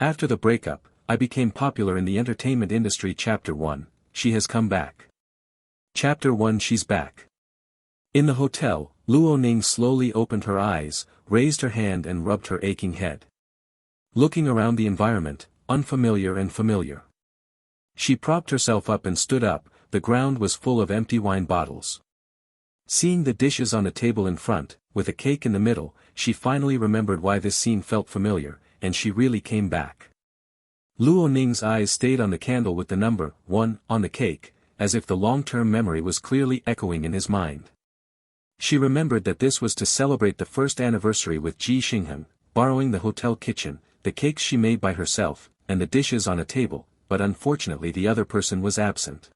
After the breakup, I became popular in the entertainment industry. Chapter 1, She Has Come Back. Chapter 1 She's Back. In the hotel, Luo Ning slowly opened her eyes, raised her hand and rubbed her aching head. Looking around the environment, unfamiliar and familiar. She propped herself up and stood up. The ground was full of empty wine bottles. Seeing the dishes on a table in front, with a cake in the middle, she finally remembered why this scene felt familiar, and she really came back. Luo Ning's eyes stayed on the candle with the number 1 on the cake, as if the long-term memory was clearly echoing in his mind. She remembered that this was to celebrate the first anniversary with Ji Xingheng, borrowing the hotel kitchen, the cakes she made by herself, and the dishes on a table, but unfortunately the other person was absent.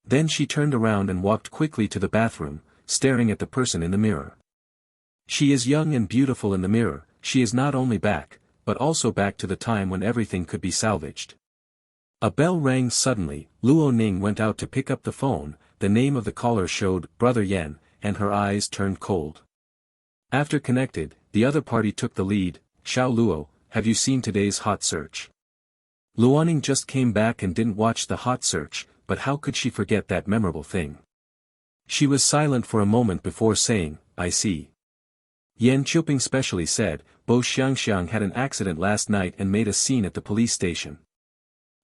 Then she turned around and walked quickly to the bathroom, staring at the person in the mirror. She is young and beautiful in the mirror. She is not only back, but also back to the time when everything could be salvaged. A bell rang suddenly. Luo Ning went out to pick up the phone. The name of the caller showed Brother Yan, and her eyes turned cold. After connected, the other party took the lead. Xiao Luo, have you seen today's hot search? Luo Ning just came back and didn't watch the hot search, but how could she forget that memorable thing? She was silent for a moment before saying, I see. Yan Qiuping specially said, Bo Xiangxiang had an accident last night and made a scene at the police station.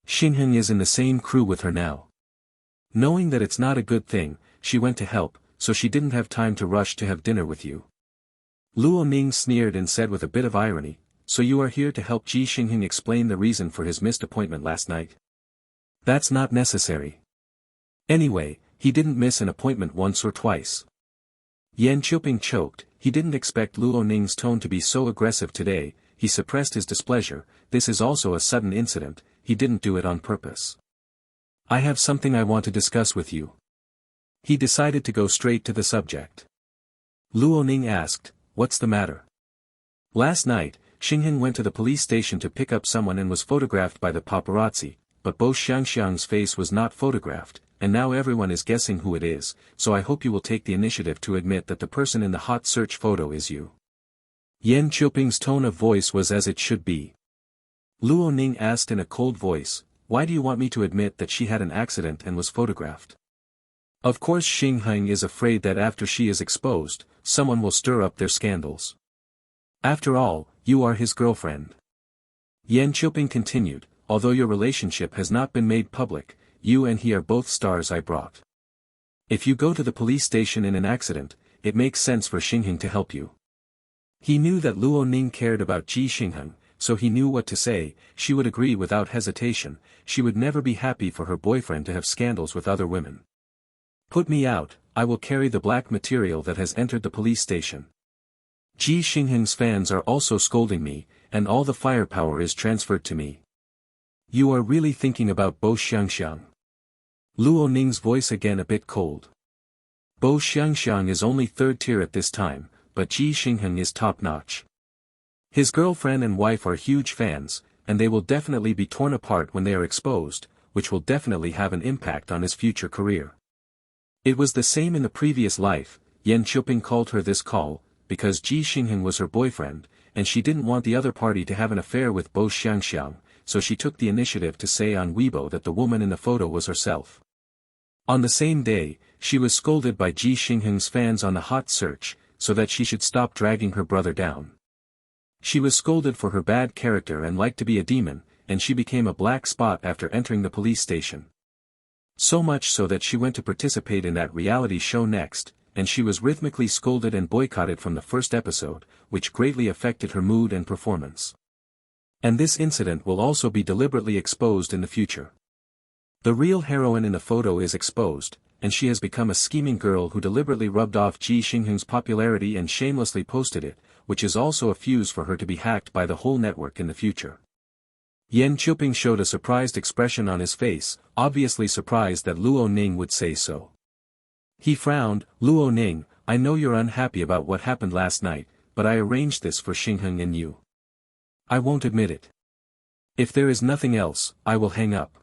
Xingheng is in the same crew with her now. Knowing that it's not a good thing, she went to help, so she didn't have time to rush to have dinner with you. Luo Ning sneered and said with a bit of irony, so you are here to help Ji Xingheng explain the reason for his missed appointment last night? That's not necessary. Anyway, he didn't miss an appointment once or twice. Yan Qiuping choked. He didn't expect Luo Ning's tone to be so aggressive today. He suppressed his displeasure. This is also a sudden incident. He didn't do it on purpose. I have something I want to discuss with you. He decided to go straight to the subject. Luo Ning asked, what's the matter? Last night, Xingheng went to the police station to pick up someone and was photographed by the paparazzi, but Bo Xiangxiang's face was not photographed, and now everyone is guessing who it is, so I hope you will take the initiative to admit that the person in the hot search photo is you. Yan Qiuping's tone of voice was as it should be. Luo Ning asked in a cold voice, why do you want me to admit that she had an accident and was photographed? Of course Xingheng is afraid that after she is exposed, someone will stir up their scandals. After all, you are his girlfriend. Yan Qiuping continued, although your relationship has not been made public, you and he are both stars I brought. If you go to the police station in an accident, it makes sense for Xingheng to help you. He knew that Luo Ning cared about Ji Xingheng, so he knew what to say. She would agree without hesitation. She would never be happy for her boyfriend to have scandals with other women. Put me out, I will carry the black material that has entered the police station. Ji Xingheng's fans are also scolding me, and all the firepower is transferred to me. You are really thinking about Bo Xiangxiang? Luo Ning's voice again a bit cold. Bo Xiangxiang is only third tier at this time, but Ji Xingheng is top-notch. His girlfriend and wife are huge fans, and they will definitely be torn apart when they are exposed, which will definitely have an impact on his future career. It was the same in the previous life. Yan Qiuping called her this call, because Ji Xingheng was her boyfriend, and she didn't want the other party to have an affair with Bo Xiangxiang, so she took the initiative to say on Weibo that the woman in the photo was herself. On the same day, she was scolded by Ji Xingheng's fans on the hot search, so that she should stop dragging her brother down. She was scolded for her bad character and liked to be a demon, and she became a black spot after entering the police station. So much so that she went to participate in that reality show next, and she was rhythmically scolded and boycotted from the first episode, which greatly affected her mood and performance. And this incident will also be deliberately exposed in the future. The real heroine in the photo is exposed, and she has become a scheming girl who deliberately rubbed off Ji Xingheng's popularity and shamelessly posted it, which is also a fuse for her to be hacked by the whole network in the future. Yan Qiuping showed a surprised expression on his face, obviously surprised that Luo Ning would say so. He frowned. Luo Ning, I know you're unhappy about what happened last night, but I arranged this for Xingheng and you. I won't admit it. If there is nothing else, I will hang up.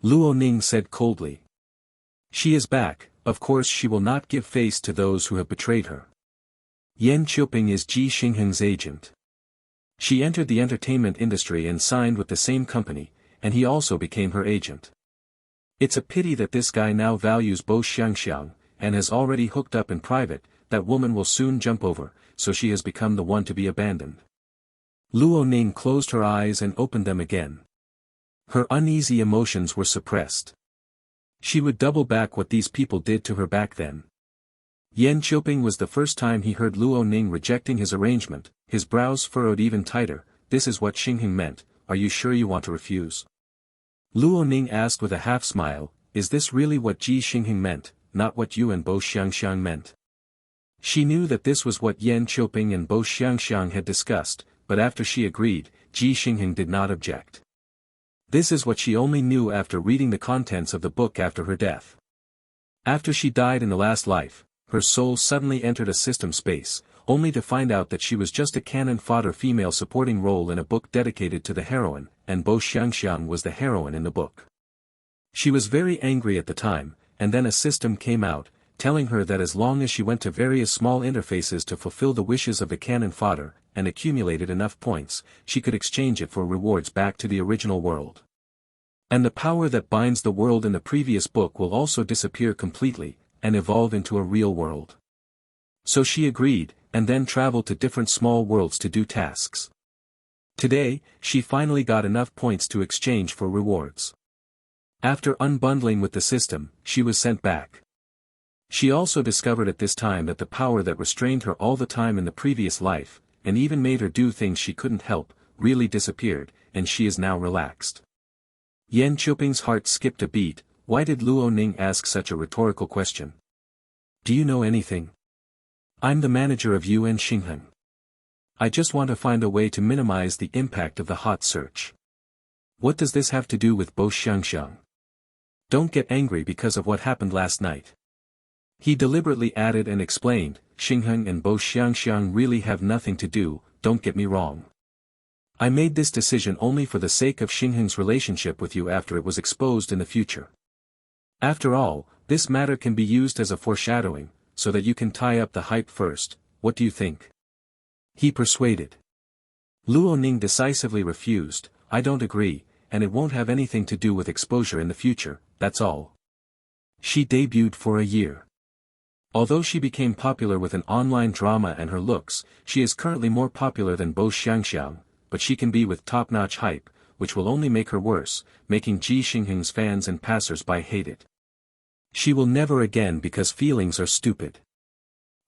Luo Ning said coldly. She is back, of course she will not give face to those who have betrayed her. Yan Qiuping is Ji Xingheng's agent. She entered the entertainment industry and signed with the same company, and he also became her agent. It's a pity that this guy now values Bo Xiangxiang, and has already hooked up in private. That woman will soon jump over, so she has become the one to be abandoned. Luo Ning closed her eyes and opened them again. Her uneasy emotions were suppressed. She would double back what these people did to her back then. Yan Qiuping was the first time he heard Luo Ning rejecting his arrangement. His brows furrowed even tighter. This is what Xingheng meant. Are you sure you want to refuse? Luo Ning asked with a half-smile, is this really what Ji Xingheng meant, not what you and Bo Xiangxiang meant? She knew that this was what Yan Qiuping and Bo Xiangxiang had discussed, but after she agreed, Ji Xingheng did not object. This is what she only knew after reading the contents of the book after her death. After she died in the last life, her soul suddenly entered a system space, only to find out that she was just a cannon fodder female supporting role in a book dedicated to the heroine, and Bo Xiangxiang was the heroine in the book. She was very angry at the time, and then a system came out, telling her that as long as she went to various small interfaces to fulfill the wishes of the cannon fodder, and accumulated enough points, she could exchange it for rewards back to the original world. And the power that binds the world in the previous book will also disappear completely, and evolve into a real world. So she agreed, and then traveled to different small worlds to do tasks. Today, she finally got enough points to exchange for rewards. After unbundling with the system, she was sent back. She also discovered at this time that the power that restrained her all the time in the previous life, and even made her do things she couldn't help, really disappeared, and she is now relaxed. Yan Qiuping's heart skipped a beat. Why did Luo Ning ask such a rhetorical question? Do you know anything? I'm the manager of Yuan Xingheng. I just want to find a way to minimize the impact of the hot search. What does this have to do with Bo Xiangxiang? Don't get angry because of what happened last night. He deliberately added and explained, Xingheng and Bo Xiangxiang really have nothing to do, don't get me wrong. I made this decision only for the sake of Xingheng's relationship with you after it was exposed in the future. After all, this matter can be used as a foreshadowing, so that you can tie up the hype first. What do you think? He persuaded. Luo Ning decisively refused. I don't agree, and it won't have anything to do with exposure in the future, that's all. She debuted for a year. Although she became popular with an online drama and her looks, she is currently more popular than Bo Xiangxiang, but she can be with top-notch hype, which will only make her worse, making Ji Xingheng's fans and passers-by hate it. She will never again because feelings are stupid.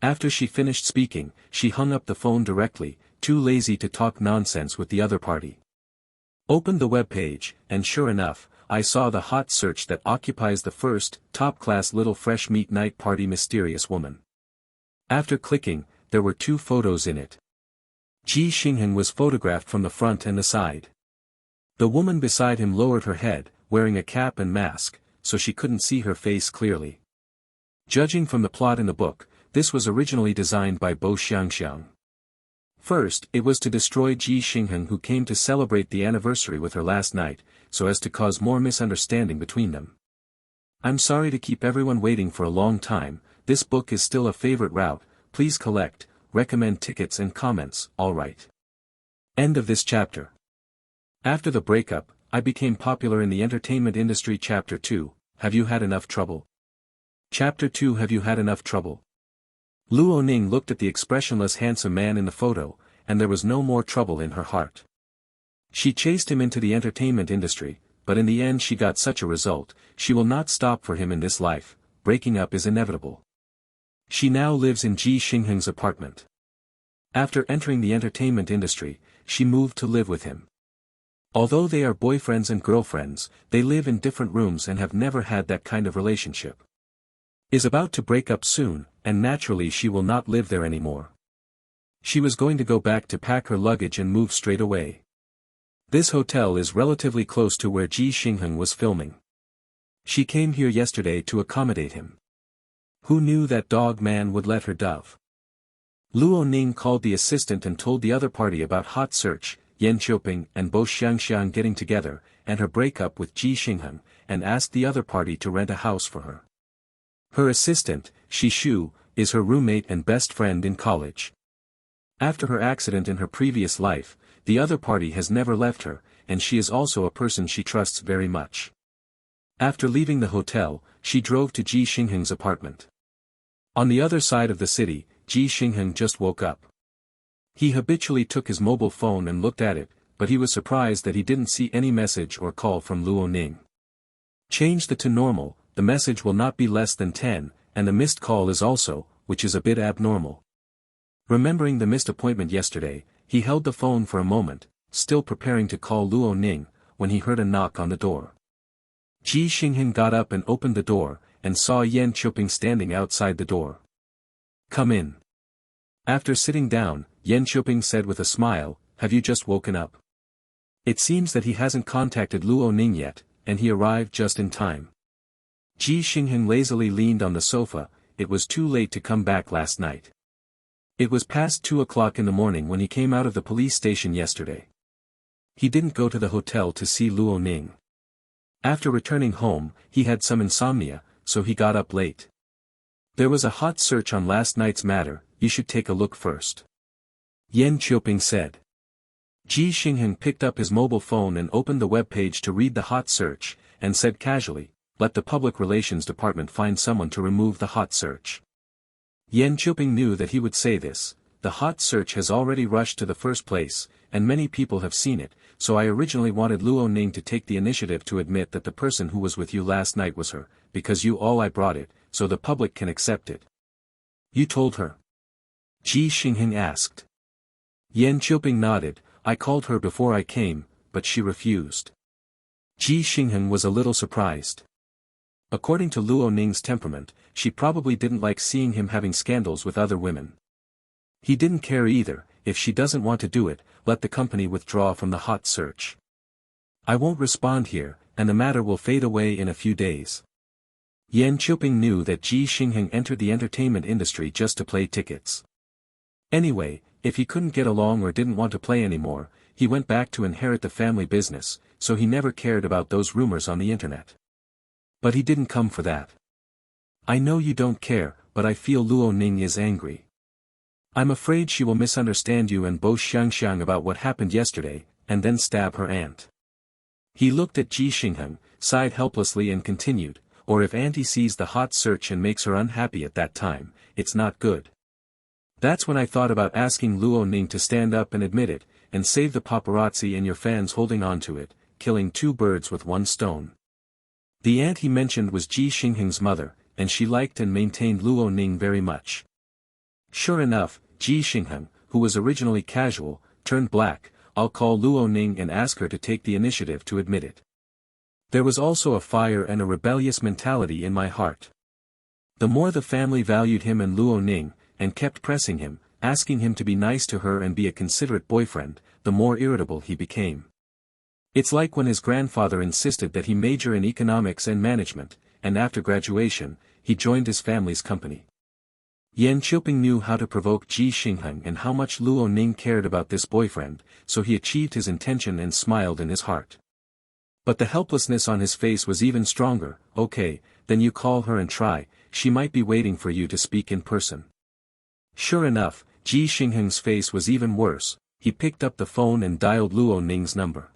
After she finished speaking, she hung up the phone directly, too lazy to talk nonsense with the other party. Opened the web page, and sure enough, I saw the hot search that occupies the first, top-class little fresh meat night party mysterious woman. After clicking, there were 2 photos in it. Ji Xingheng was photographed from the front and the side. The woman beside him lowered her head, wearing a cap and mask, so she couldn't see her face clearly. Judging from the plot in the book, this was originally designed by Bo Xiangxiang. First, it was to destroy Ji Xingheng, who came to celebrate the anniversary with her last night, so as to cause more misunderstanding between them. I'm sorry to keep everyone waiting for a long time. This book is still a favorite route. Please collect, recommend tickets and comments. Alright. End of this chapter. After the breakup, I became popular in the entertainment industry. Chapter 2, Have you had enough trouble? Chapter 2, Have you had enough trouble? Luo Ning looked at the expressionless handsome man in the photo, and there was no more trouble in her heart. She chased him into the entertainment industry, but in the end she got such a result. She will not stop for him in this life. Breaking up is inevitable. She now lives in Ji Xingheng's apartment. After entering the entertainment industry, she moved to live with him. Although they are boyfriends and girlfriends, they live in different rooms and have never had that kind of relationship. Is about to break up soon, and naturally she will not live there anymore. She was going to go back to pack her luggage and move straight away. This hotel is relatively close to where Ji Xingheng was filming. She came here yesterday to accommodate him. Who knew that dog man would let her dove? Luo Ning called the assistant and told the other party about hot search, Yan Qiuping and Bo Xiangxiang getting together, and her breakup with Ji Xingheng, and asked the other party to rent a house for her. Her assistant, Shi Shu, is her roommate and best friend in college. After her accident in her previous life, the other party has never left her, and she is also a person she trusts very much. After leaving the hotel, she drove to Ji Xingheng's apartment. On the other side of the city, Ji Xingheng just woke up. He habitually took his mobile phone and looked at it, but he was surprised that he didn't see any message or call from Luo Ning. Change the to normal, the message will not be less than 10, and the missed call is also, which is a bit abnormal. Remembering the missed appointment yesterday, he held the phone for a moment, still preparing to call Luo Ning, when he heard a knock on the door. Ji Xingheng got up and opened the door, and saw Yan Choping standing outside the door. "Come in." After sitting down, Yan Choping said with a smile, "Have you just woken up?" It seems that he hasn't contacted Luo Ning yet, and he arrived just in time. Ji Xingheng lazily leaned on the sofa. It was too late to come back last night. It was past 2 o'clock in the morning when he came out of the police station yesterday. He didn't go to the hotel to see Luo Ning. After returning home, he had some insomnia, so he got up late. "There was a hot search on last night's matter, you should take a look first," Yan Qiuping said. Ji Xingheng picked up his mobile phone and opened the web page to read the hot search, and said casually, "Let the public relations department find someone to remove the hot search." Yan Qiuping knew that he would say this. "The hot search has already rushed to the first place, and many people have seen it, so I originally wanted Luo Ning to take the initiative to admit that the person who was with you last night was her, because you all I brought it, so the public can accept it." "You told her?" Ji Xingheng asked. Yan Qiuping nodded. "I called her before I came, but she refused." Ji Xingheng was a little surprised. According to Luo Ning's temperament, she probably didn't like seeing him having scandals with other women. He didn't care either. If she doesn't want to do it, let the company withdraw from the hot search. "I won't respond here, and the matter will fade away in a few days." Yan Qiuping knew that Ji Xingheng entered the entertainment industry just to play tickets. Anyway, if he couldn't get along or didn't want to play anymore, he went back to inherit the family business, so he never cared about those rumors on the internet. But he didn't come for that. "I know you don't care, but I feel Luo Ning is angry. I'm afraid she will misunderstand you and Bo Xiangxiang about what happened yesterday, and then stab her aunt." He looked at Ji Xingheng, sighed helplessly and continued, "Or if auntie sees the hot search and makes her unhappy at that time, it's not good. That's when I thought about asking Luo Ning to stand up and admit it, and save the paparazzi and your fans holding on to it, killing 2 birds with 1 stone. The aunt he mentioned was Ji Xingheng's mother, and she liked and maintained Luo Ning very much." Sure enough, Ji Xingheng, who was originally casual, turned black. "I'll call Luo Ning and ask her to take the initiative to admit it. There was also a fire and a rebellious mentality in my heart." The more the family valued him and Luo Ning, and kept pressing him, asking him to be nice to her and be a considerate boyfriend, the more irritable he became. It's like when his grandfather insisted that he major in economics and management, and after graduation, he joined his family's company. Yan Qiuping knew how to provoke Ji Xingheng and how much Luo Ning cared about this boyfriend, so he achieved his intention and smiled in his heart. But the helplessness on his face was even stronger. "Okay, then you call her and try, she might be waiting for you to speak in person." Sure enough, Ji Xingheng's face was even worse. He picked up the phone and dialed Luo Ning's number.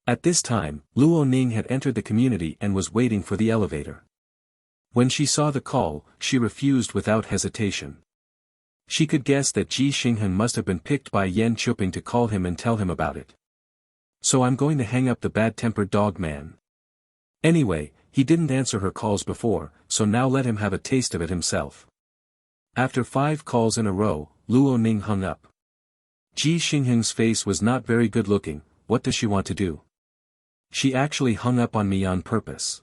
At this time, Luo Ning had entered the community and was waiting for the elevator. When she saw the call, she refused without hesitation. She could guess that Ji Xingheng must have been picked by Yan Qiuping to call him and tell him about it. "So I'm going to hang up the bad-tempered dog man. Anyway, he didn't answer her calls before, so now let him have a taste of it himself." After 5 calls in a row, Luo Ning hung up. Ji Xingheng's face was not very good looking. What does she want to do? She actually hung up on me on purpose.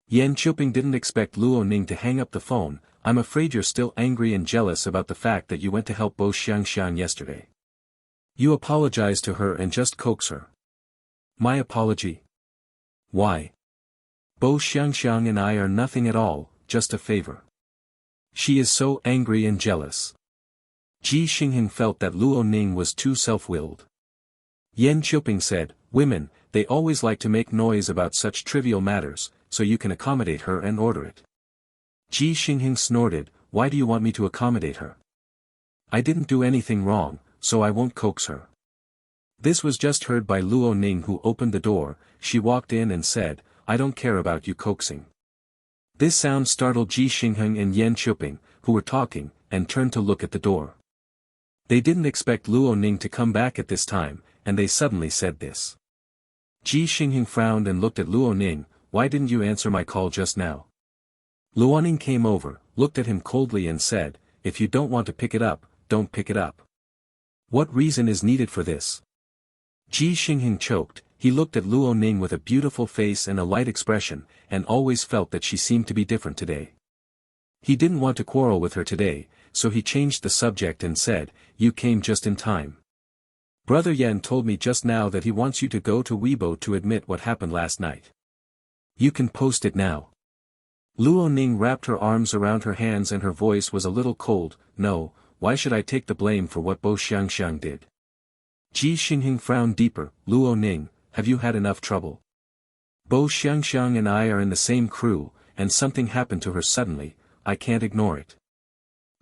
Yan Qiuping didn't expect Luo Ning to hang up the phone. "I'm afraid you're still angry and jealous about the fact that you went to help Bo Xiangxiang yesterday. You apologize to her and just coax her." "My apology? Why? Bo Xiangxiang and I are nothing at all, just a favor. She is so angry and jealous." Ji Xingheng felt that Luo Ning was too self-willed. Yan Qiuping said, "Women, they always like to make noise about such trivial matters, so you can accommodate her and order it." Ji Xingheng snorted, "Why do you want me to accommodate her? I didn't do anything wrong, so I won't coax her." This was just heard by Luo Ning, who opened the door. She walked in and said, "I don't care about you coaxing." This sound startled Ji Xingheng and Yan Chuping, who were talking, and turned to look at the door. They didn't expect Luo Ning to come back at this time, and they suddenly said this. Ji Xingheng frowned and looked at Luo Ning. "Why didn't you answer my call just now?" Luo Ning came over, looked at him coldly and said, "If you don't want to pick it up, don't pick it up. What reason is needed for this?" Ji Xingheng choked. He looked at Luo Ning with a beautiful face and a light expression, and always felt that she seemed to be different today. He didn't want to quarrel with her today, so he changed the subject and said, "You came just in time. Brother Yan told me just now that he wants you to go to Weibo to admit what happened last night. You can post it now." Luo Ning wrapped her arms around her hands and her voice was a little cold. "No, why should I take the blame for what Bo Xiangxiang did?" Ji Xingheng frowned deeper. "Luo Ning, have you had enough trouble? Bo Xiangxiang and I are in the same crew, and something happened to her suddenly. I can't ignore it."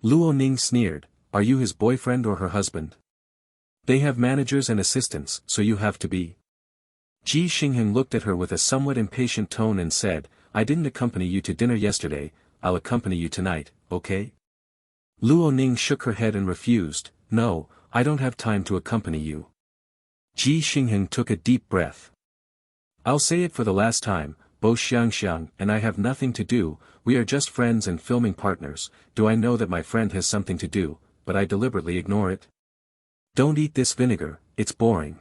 Luo Ning sneered. "Are you his boyfriend or her husband? They have managers and assistants, so you have to be." Ji Xingheng looked at her with a somewhat impatient tone and said, "I didn't accompany you to dinner yesterday, I'll accompany you tonight, okay?" Luo Ning shook her head and refused. "No, I don't have time to accompany you." Ji Xingheng took a deep breath. "I'll say it for the last time, Bo Xiangxiang and I have nothing to do, we are just friends and filming partners. Do I know that my friend has something to do, but I deliberately ignore it? Don't eat this vinegar, it's boring."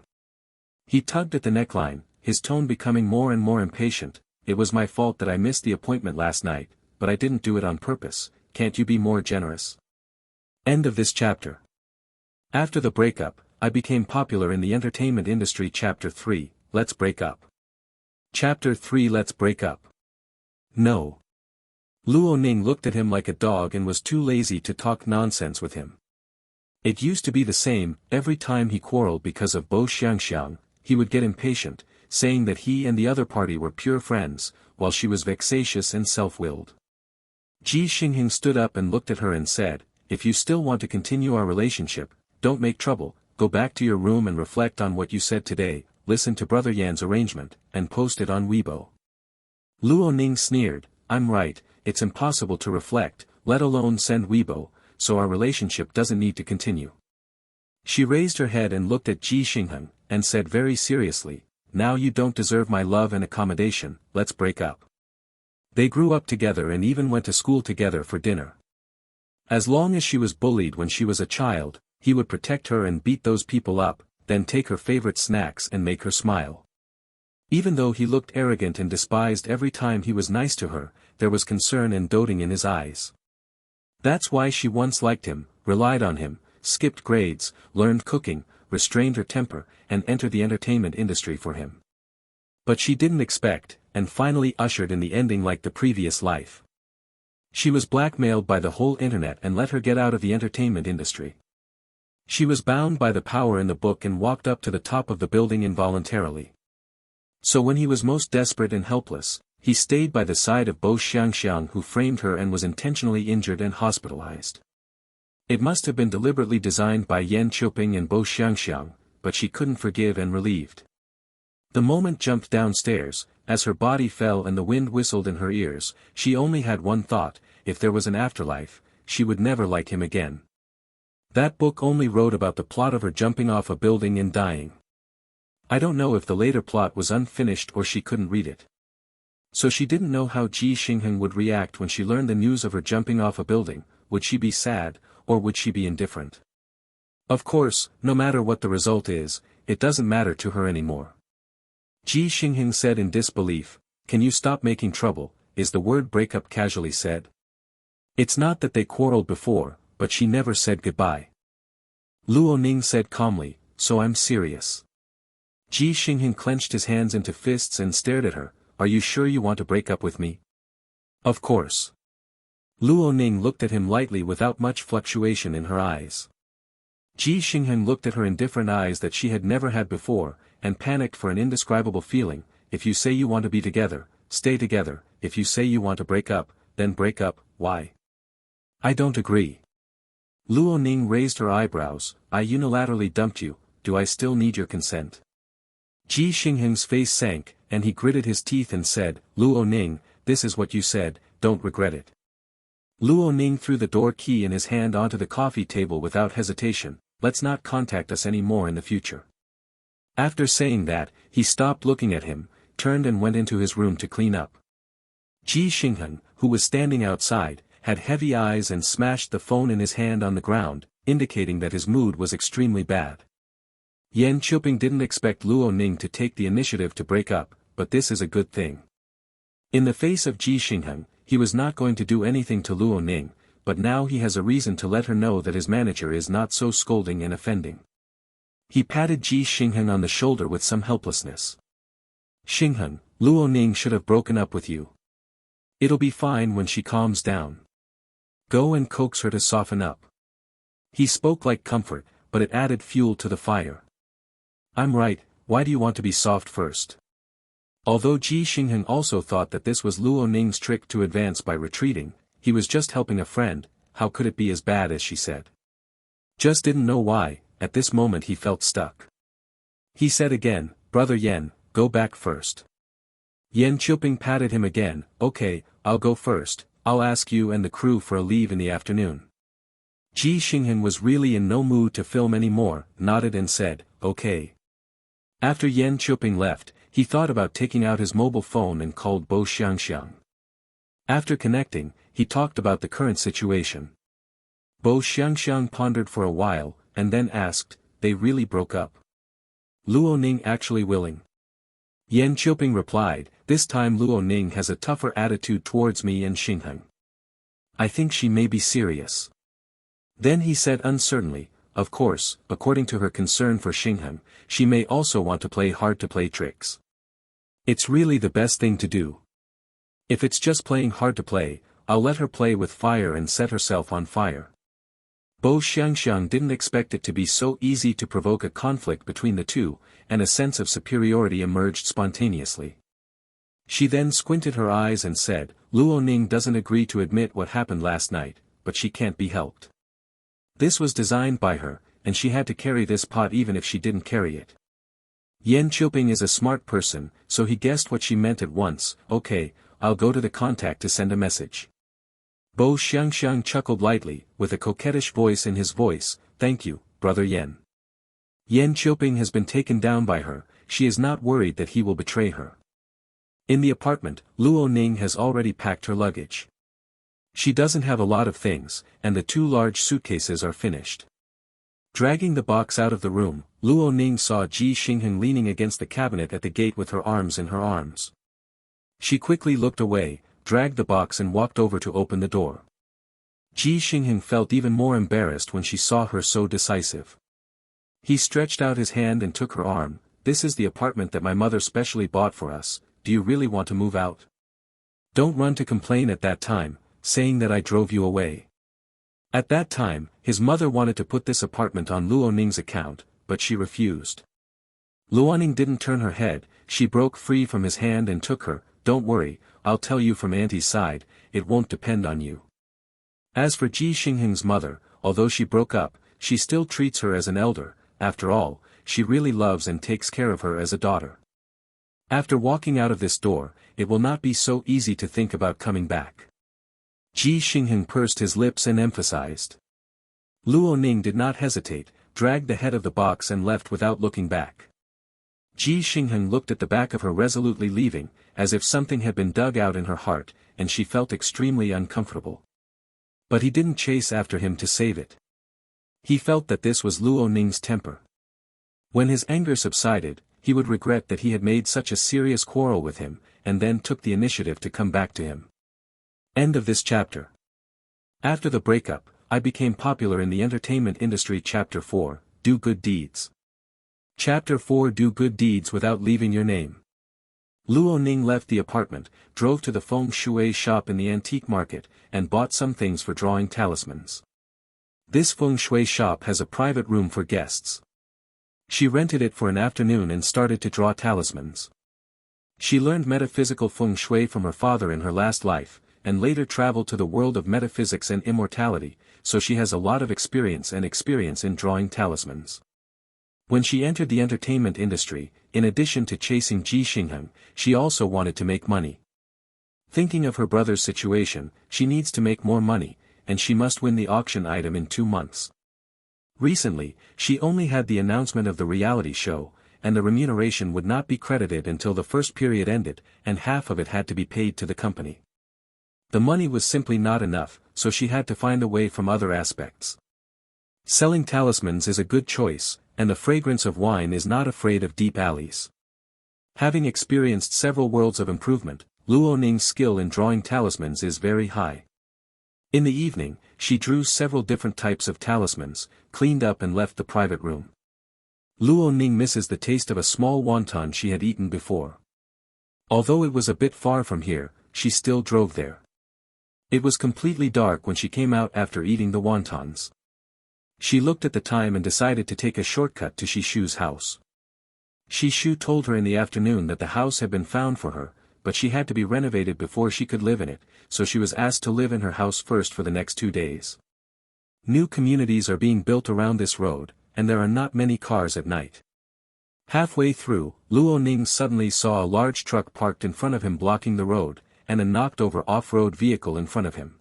He tugged at the neckline, his tone becoming more and more impatient. "It was my fault that I missed the appointment last night, but I didn't do it on purpose. Can't you be more generous?" End of this chapter. After the breakup, I became popular in the entertainment industry. Chapter 3, Let's Break Up. Chapter 3, Let's Break Up. No. Luo Ning looked at him like a dog and was too lazy to talk nonsense with him. It used to be the same. Every time he quarreled because of Bo Xiangxiang, he would get impatient, saying that he and the other party were pure friends, while she was vexatious and self-willed. Ji Xingheng stood up and looked at her and said, "If you still want to continue our relationship, don't make trouble, go back to your room and reflect on what you said today, listen to Brother Yan's arrangement, and post it on Weibo." Luo Ning sneered, "I'm right, it's impossible to reflect, let alone send Weibo, so our relationship doesn't need to continue." She raised her head and looked at Ji Xingheng, and said very seriously, "Now you don't deserve my love and accommodation, let's break up." They grew up together and even went to school together for dinner. As long as she was bullied when she was a child, he would protect her and beat those people up, then take her favorite snacks and make her smile. Even though he looked arrogant and despised every time he was nice to her, there was concern and doting in his eyes. That's why she once liked him, relied on him, skipped grades, learned cooking, restrained her temper, and entered the entertainment industry for him. But she didn't expect, and finally ushered in the ending like the previous life. She was blackmailed by the whole internet and let her get out of the entertainment industry. She was bound by the power in the book and walked up to the top of the building involuntarily. So when he was most desperate and helpless, he stayed by the side of Bo Xiangxiang, who framed her and was intentionally injured and hospitalized. It must have been deliberately designed by Yan Chuping and Bo Xiangxiang, but she couldn't forgive and relieved. The moment jumped downstairs, as her body fell and the wind whistled in her ears, she only had one thought: if there was an afterlife, she would never like him again. That book only wrote about the plot of her jumping off a building and dying. I don't know if the later plot was unfinished or she couldn't read it. So she didn't know how Ji Xingheng would react when she learned the news of her jumping off a building. Would she be sad, or would she be indifferent? Of course, no matter what the result is, it doesn't matter to her anymore. Ji Xingheng said in disbelief, "Can you stop making trouble?" is the word breakup casually said. It's not that they quarreled before, but she never said goodbye. Luo Ning said calmly, "So I'm serious." Ji Xingheng clenched his hands into fists and stared at her. "Are you sure you want to break up with me?" "Of course." Luo Ning looked at him lightly without much fluctuation in her eyes. Ji Xingheng looked at her in different eyes that she had never had before, and panicked for an indescribable feeling. "If you say you want to be together, stay together. If you say you want to break up, then break up. Why?" "I don't agree." Luo Ning raised her eyebrows. "I unilaterally dumped you, do I still need your consent? Ji Xingheng's face sank, and he gritted his teeth and said, Luo Ning, this is what you said, don't regret it. Luo Ning threw the door key in his hand onto the coffee table without hesitation, let's not contact us any more in the future. After saying that, he stopped looking at him, turned and went into his room to clean up. Ji Xingheng, who was standing outside, had heavy eyes and smashed the phone in his hand on the ground, indicating that his mood was extremely bad. Yan Qiuping didn't expect Luo Ning to take the initiative to break up, but this is a good thing. In the face of Ji Xingheng, he was not going to do anything to Luo Ning, but now he has a reason to let her know that his manager is not so scolding and offending. He patted Ji Xingheng on the shoulder with some helplessness. Xingheng, Luo Ning should have broken up with you. It'll be fine when she calms down. Go and coax her to soften up. He spoke like comfort, but it added fuel to the fire. I'm right, why do you want to be soft first? Although Ji Xingheng also thought that this was Luo Ning's trick to advance by retreating, he was just helping a friend, how could it be as bad as she said? Just didn't know why, at this moment he felt stuck. He said again, Brother Yan, go back first. Yan Qiuping patted him again, okay, I'll go first, I'll ask you and the crew for a leave in the afternoon. Ji Xingheng was really in no mood to film anymore, nodded and said, okay. After Yan Qiuping left, he thought about taking out his mobile phone and called Bo Xiangxiang. After connecting, he talked about the current situation. Bo Xiangxiang pondered for a while, and then asked, they really broke up? Luo Ning actually willing? Yan Qiuping replied, this time Luo Ning has a tougher attitude towards me and Xingheng. I think she may be serious. Then he said uncertainly, of course, according to her concern for Xingheng, she may also want to play hard-to-play tricks. It's really the best thing to do. If it's just playing hard to play, I'll let her play with fire and set herself on fire. Bo Xiangxiang didn't expect it to be so easy to provoke a conflict between the two, and a sense of superiority emerged spontaneously. She then squinted her eyes and said, Luo Ning doesn't agree to admit what happened last night, but she can't be helped. This was designed by her, and she had to carry this pot even if she didn't carry it. Yan Qiuping is a smart person, so he guessed what she meant at once, okay, I'll go to the contact to send a message. Bo Xiangxiang chuckled lightly, with a coquettish voice in his voice, thank you, Brother Yan. Yan Qiuping has been taken down by her, she is not worried that he will betray her. In the apartment, Luo Ning has already packed her luggage. She doesn't have a lot of things, and the 2 large suitcases are finished. Dragging the box out of the room, Luo Ning saw Ji Xingheng leaning against the cabinet at the gate with her arms in her arms. She quickly looked away, dragged the box and walked over to open the door. Ji Xingheng felt even more embarrassed when she saw her so decisive. He stretched out his hand and took her arm, this is the apartment that my mother specially bought for us, do you really want to move out? Don't run to complain at that time, saying that I drove you away. At that time, his mother wanted to put this apartment on Luo Ning's account, but she refused. Luo Ning didn't turn her head, she broke free from his hand and took her, don't worry, I'll tell you from Auntie's side, it won't depend on you. As for Ji Xingheng's mother, although she broke up, she still treats her as an elder, after all, she really loves and takes care of her as a daughter. After walking out of this door, it will not be so easy to think about coming back. Ji Xingheng pursed his lips and emphasized. Luo Ning did not hesitate, dragged the head of the box and left without looking back. Ji Xingheng looked at the back of her resolutely leaving, as if something had been dug out in her heart, and she felt extremely uncomfortable. But he didn't chase after him to save it. He felt that this was Luo Ning's temper. When his anger subsided, he would regret that he had made such a serious quarrel with him, and then took the initiative to come back to him. End of this chapter. After the breakup, I became popular in the entertainment industry. Chapter 4, Do Good Deeds. Chapter 4, Do Good Deeds without leaving your name. Luo Ning left the apartment, drove to the feng shui shop in the antique market, and bought some things for drawing talismans. This feng shui shop has a private room for guests. She rented it for an afternoon and started to draw talismans. She learned metaphysical feng shui from her father in her last life, and later traveled to the world of metaphysics and immortality, so she has a lot of experience in drawing talismans. When she entered the entertainment industry, in addition to chasing Ji Xingheng, she also wanted to make money. Thinking of her brother's situation, she needs to make more money, and she must win the auction item in 2 months. Recently, she only had the announcement of the reality show, and the remuneration would not be credited until the first period ended, and half of it had to be paid to the company. The money was simply not enough, so she had to find a way from other aspects. Selling talismans is a good choice, and the fragrance of wine is not afraid of deep alleys. Having experienced several worlds of improvement, Luo Ning's skill in drawing talismans is very high. In the evening, she drew several different types of talismans, cleaned up and left the private room. Luo Ning misses the taste of a small wonton she had eaten before. Although it was a bit far from here, she still drove there. It was completely dark when she came out after eating the wontons. She looked at the time and decided to take a shortcut to Shishu's house. Shishu told her in the afternoon that the house had been found for her, but she had to be renovated before she could live in it, so she was asked to live in her house first for the next 2 days. New communities are being built around this road, and there are not many cars at night. Halfway through, Luo Ning suddenly saw a large truck parked in front of him blocking the road, and a knocked-over off-road vehicle in front of him.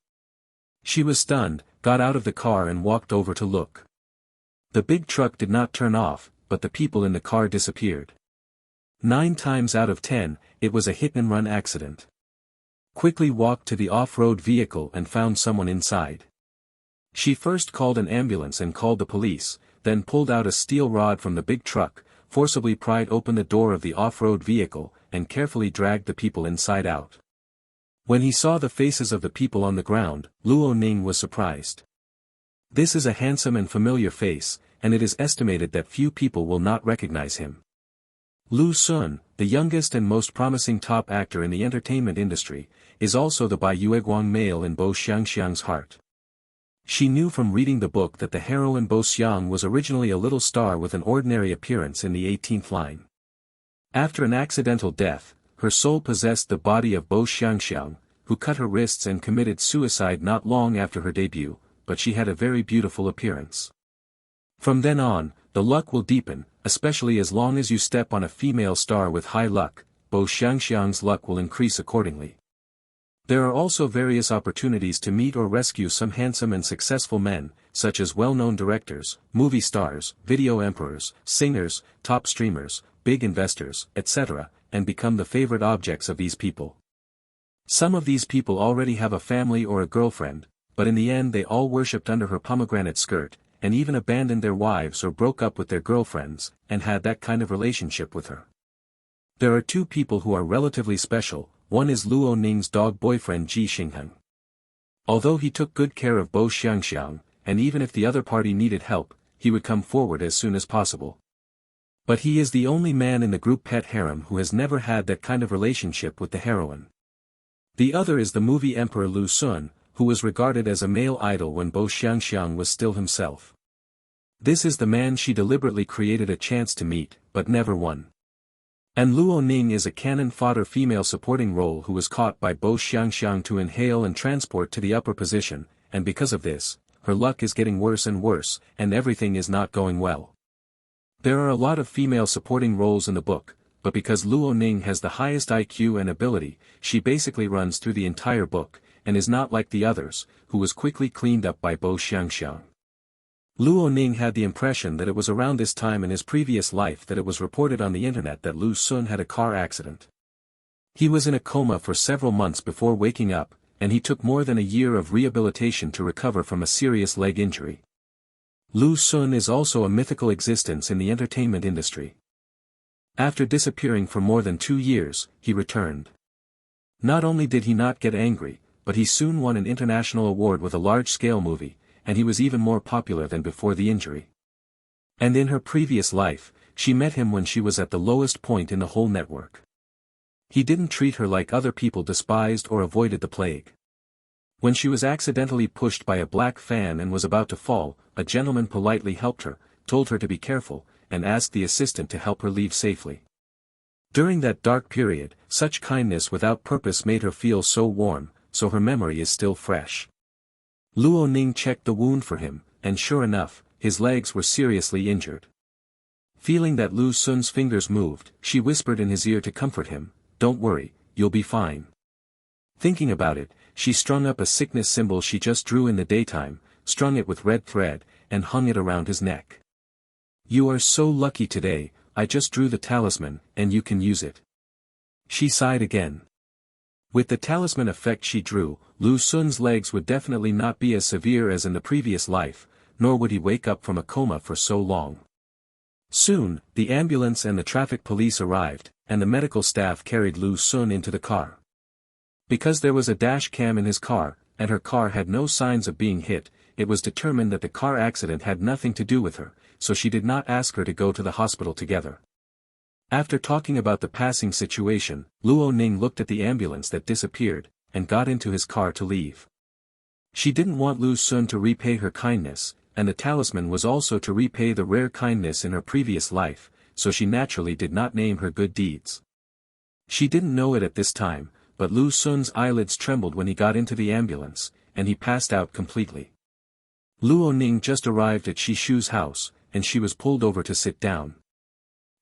She was stunned, got out of the car and walked over to look. The big truck did not turn off, but the people in the car disappeared. 9 times out of 10, it was a hit-and-run accident. Quickly walked to the off-road vehicle and found someone inside. She first called an ambulance and called the police, then pulled out a steel rod from the big truck, forcibly pried open the door of the off-road vehicle, and carefully dragged the people inside out. When he saw the faces of the people on the ground, Luo Ning was surprised. This is a handsome and familiar face, and it is estimated that few people will not recognize him. Lu Sun, the youngest and most promising top actor in the entertainment industry, is also the Bai Yueguang male in Bo Xiangxiang's heart. She knew from reading the book that the heroine Bo Xiang was originally a little star with an ordinary appearance in the 18th line. After an accidental death, her soul possessed the body of Bo Xiangxiang, who cut her wrists and committed suicide not long after her debut, but she had a very beautiful appearance. From then on, the luck will deepen, especially as long as you step on a female star with high luck, Bo Xiangxiang's luck will increase accordingly. There are also various opportunities to meet or rescue some handsome and successful men, such as well-known directors, movie stars, video emperors, singers, top streamers, big investors, etc., and become the favorite objects of these people. Some of these people already have a family or a girlfriend, but in the end they all worshipped under her pomegranate skirt, and even abandoned their wives or broke up with their girlfriends, and had that kind of relationship with her. There are 2 people who are relatively special. One is Luo Ning's dog boyfriend Ji Xingheng. Although he took good care of Bo Xiangxiang, and even if the other party needed help, he would come forward as soon as possible. But he is the only man in the group pet harem who has never had that kind of relationship with the heroine. The other is the movie emperor Lu Sun, who was regarded as a male idol when Bo Xiangxiang was still himself. This is the man she deliberately created a chance to meet, but never won. And Luo Ning is a cannon fodder female supporting role who was caught by Bo Xiangxiang to inhale and transport to the upper position, and because of this, her luck is getting worse and worse, and everything is not going well. There are a lot of female supporting roles in the book, but because Luo Ning has the highest IQ and ability, she basically runs through the entire book, and is not like the others, who was quickly cleaned up by Bo Xiangxiang. Luo Ning had the impression that it was around this time in his previous life that it was reported on the internet that Lu Sun had a car accident. He was in a coma for several months before waking up, and he took more than a year of rehabilitation to recover from a serious leg injury. Lu Sun is also a mythical existence in the entertainment industry. After disappearing for more than 2 years, he returned. Not only did he not get angry, but he soon won an international award with a large-scale movie, and he was even more popular than before the injury. And in her previous life, she met him when she was at the lowest point in the whole network. He didn't treat her like other people despised or avoided the plague. When she was accidentally pushed by a black fan and was about to fall, a gentleman politely helped her, told her to be careful, and asked the assistant to help her leave safely. During that dark period, such kindness without purpose made her feel so warm, so her memory is still fresh. Luo Ning checked the wound for him, and sure enough, his legs were seriously injured. Feeling that Lu Sun's fingers moved, she whispered in his ear to comfort him, "Don't worry, you'll be fine." Thinking about it, she strung up a sickness symbol she just drew in the daytime, strung it with red thread, and hung it around his neck. "You are so lucky today, I just drew the talisman, and you can use it." She sighed again. With the talisman effect she drew, Lu Sun's legs would definitely not be as severe as in the previous life, nor would he wake up from a coma for so long. Soon, the ambulance and the traffic police arrived, and the medical staff carried Lu Sun into the car. Because there was a dash cam in his car, and her car had no signs of being hit, it was determined that the car accident had nothing to do with her, so she did not ask her to go to the hospital together. After talking about the passing situation, Luo Ning looked at the ambulance that disappeared, and got into his car to leave. She didn't want Lu Sun to repay her kindness, and the talisman was also to repay the rare kindness in her previous life, so she naturally did not name her good deeds. She didn't know it at this time, but Lu Sun's eyelids trembled when he got into the ambulance, and he passed out completely. Luo Ning just arrived at Shishu's house, and she was pulled over to sit down.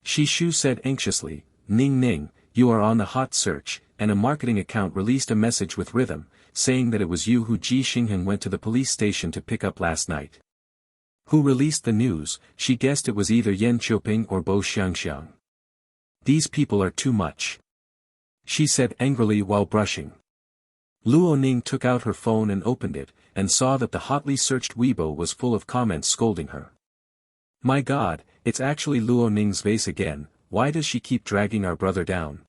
Shishu said anxiously, "Ning Ning, you are on the hot search," and a marketing account released a message with rhythm, saying that it was you who Ji Xingheng went to the police station to pick up last night. Who released the news? She guessed it was either Yan Qiuping or Bo Xiangxiang. "These people are too much," she said angrily while brushing. Luo Ning took out her phone and opened it, and saw that the hotly searched Weibo was full of comments scolding her. "My God, it's actually Luo Ning's vase again, why does she keep dragging our brother down?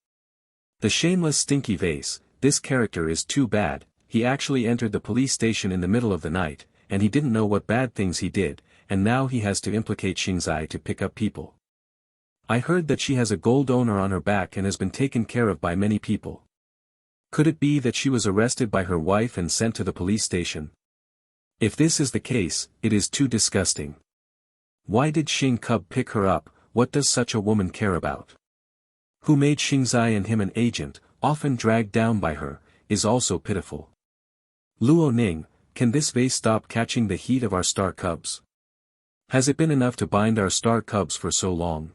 The shameless stinky vase, this character is too bad, he actually entered the police station in the middle of the night, and he didn't know what bad things he did, and now he has to implicate Xingzai to pick up people. I heard that she has a gold owner on her back and has been taken care of by many people. Could it be that she was arrested by her wife and sent to the police station? If this is the case, it is too disgusting. Why did Xing Cub pick her up? What does such a woman care about? Who made Xingzai and him an agent, often dragged down by her, is also pitiful. Luo Ning, can this vase stop catching the heat of our star cubs? Has it been enough to bind our star cubs for so long?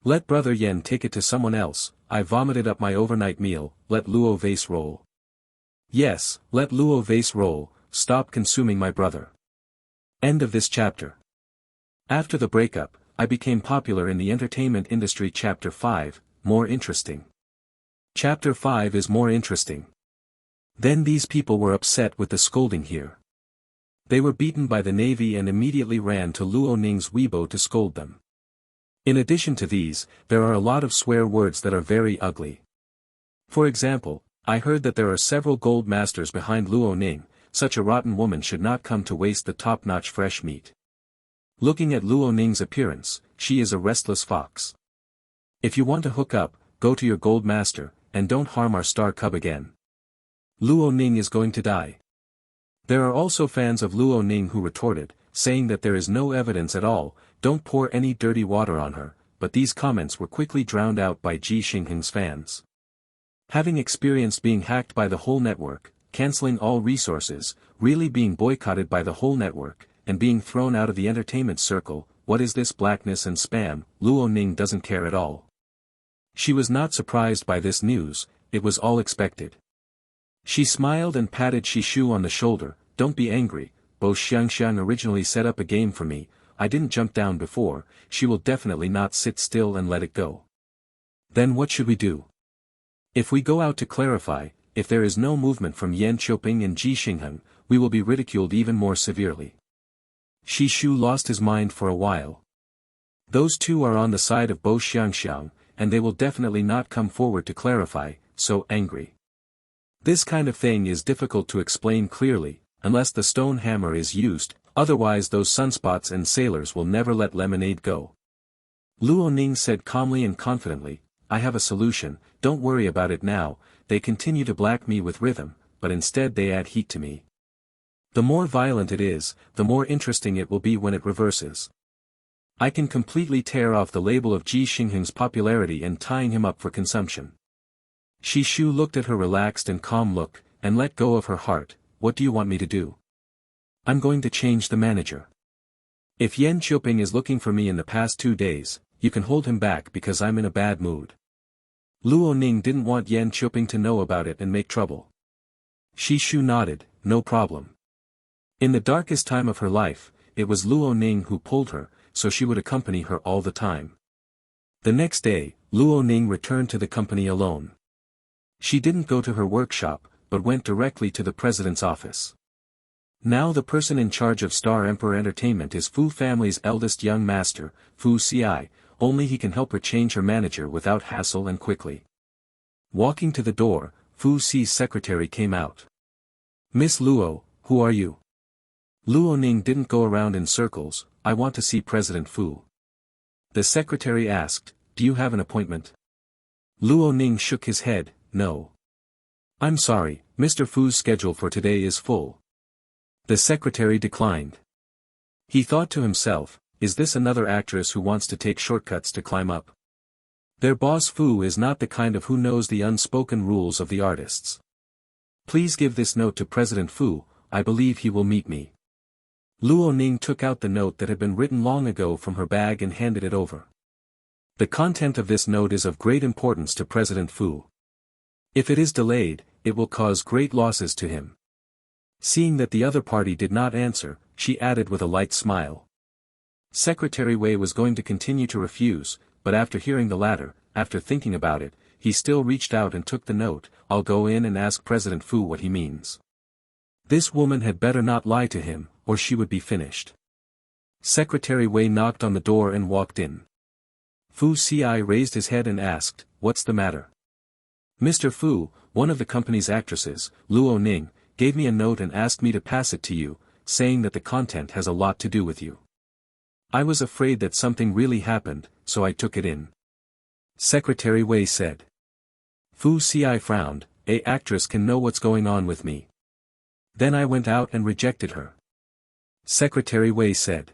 Let Brother Yen take it to someone else, I vomited up my overnight meal, let Luo vase roll. Yes, let Luo vase roll, stop consuming my brother." End of this chapter. After the breakup, I became popular in the entertainment industry. Chapter 5, more interesting. Chapter 5 is more interesting. Then these people were upset with the scolding here. They were beaten by the navy and immediately ran to Luo Ning's Weibo to scold them. In addition to these, there are a lot of swear words that are very ugly. For example, I heard that there are several gold masters behind Luo Ning, such a rotten woman should not come to waste the top-notch fresh meat. Looking at Luo Ning's appearance, she is a restless fox. If you want to hook up, go to your gold master, and don't harm our star cub again. Luo Ning is going to die. There are also fans of Luo Ning who retorted, saying that there is no evidence at all, don't pour any dirty water on her, but these comments were quickly drowned out by Ji Xingheng's fans. Having experienced being hacked by the whole network, canceling all resources, really being boycotted by the whole network, and being thrown out of the entertainment circle, what is this blackness and spam? Luo Ning doesn't care at all. She was not surprised by this news, it was all expected. She smiled and patted Shishu on the shoulder, don't be angry, Bo Xiangxiang originally set up a game for me, I didn't jump down before, she will definitely not sit still and let it go. Then what should we do? If we go out to clarify, if there is no movement from Yan Qiuping and Ji Xingheng, we will be ridiculed even more severely. Shishu lost his mind for a while. Those two are on the side of Bo Xiangxiang, and they will definitely not come forward to clarify, so angry. This kind of thing is difficult to explain clearly, unless the stone hammer is used, otherwise those sunspots and sailors will never let lemonade go. Luo Ning said calmly and confidently, I have a solution, don't worry about it now, they continue to black me with rhythm, but instead they add heat to me. The more violent it is, the more interesting it will be when it reverses. I can completely tear off the label of Ji Xingheng's popularity and tying him up for consumption. Shishu looked at her relaxed and calm look, and let go of her heart, what do you want me to do? I'm going to change the manager. If Yan Qiuping is looking for me in the past 2 days, you can hold him back because I'm in a bad mood. Luo Ning didn't want Yan Qiuping to know about it and make trouble. Shi Shu nodded, no problem. In the darkest time of her life, it was Luo Ning who pulled her, so she would accompany her all the time. The next day, Luo Ning returned to the company alone. She didn't go to her workshop, but went directly to the president's office. Now the person in charge of Star Emperor Entertainment is Fu family's eldest young master, Fu Ci, only he can help her change her manager without hassle and quickly. Walking to the door, Fu Ci's secretary came out. Miss Luo, who are you? Luo Ning didn't go around in circles, I want to see President Fu. The secretary asked, do you have an appointment? Luo Ning shook his head, no. I'm sorry, Mr. Fu's schedule for today is full. The secretary declined. He thought to himself, is this another actress who wants to take shortcuts to climb up? Their boss Fu is not the kind of who knows the unspoken rules of the artists. Please give this note to President Fu, I believe he will meet me. Luo Ning took out the note that had been written long ago from her bag and handed it over. The content of this note is of great importance to President Fu. If it is delayed, it will cause great losses to him. Seeing that the other party did not answer, she added with a light smile. Secretary Wei was going to continue to refuse, but after hearing the latter, after thinking about it, he still reached out and took the note. I'll go in and ask President Fu what he means. This woman had better not lie to him, or she would be finished. Secretary Wei knocked on the door and walked in. Fu Ci raised his head and asked, what's the matter? Mr. Fu, one of the company's actresses, Luo Ning, gave me a note and asked me to pass it to you, saying that the content has a lot to do with you. I was afraid that something really happened, so I took it in. Secretary Wei said. Fu Ci frowned, a actress can know what's going on with me. Then I went out and rejected her. Secretary Wei said.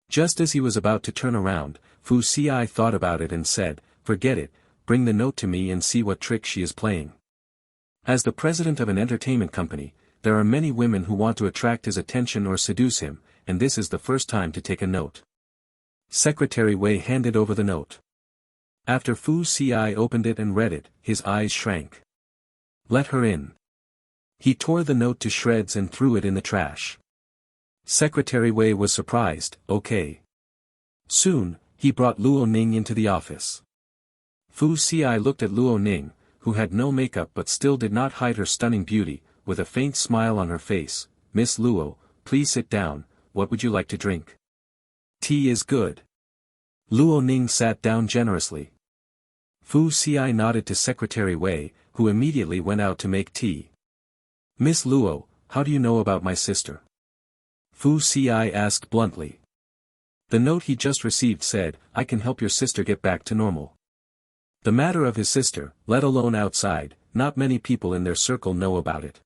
Just as he was about to turn around, Fu Ci thought about it and said, forget it, bring the note to me and see what trick she is playing. As the president of an entertainment company, there are many women who want to attract his attention or seduce him, and this is the first time to take a note. Secretary Wei handed over the note. After Fu Ci opened it and read it, his eyes shrank. Let her in. He tore the note to shreds and threw it in the trash. Secretary Wei was surprised, okay. Soon, he brought Luo Ning into the office. Fu Ci looked at Luo Ning, who had no makeup but still did not hide her stunning beauty, with a faint smile on her face. Miss Luo, please sit down, what would you like to drink? Tea is good. Luo Ning sat down generously. Fu Ci nodded to Secretary Wei, who immediately went out to make tea. Miss Luo, how do you know about my sister? Fu Ci asked bluntly. The note he just received said, I can help your sister get back to normal. The matter of his sister, let alone outside, not many people in their circle know about it.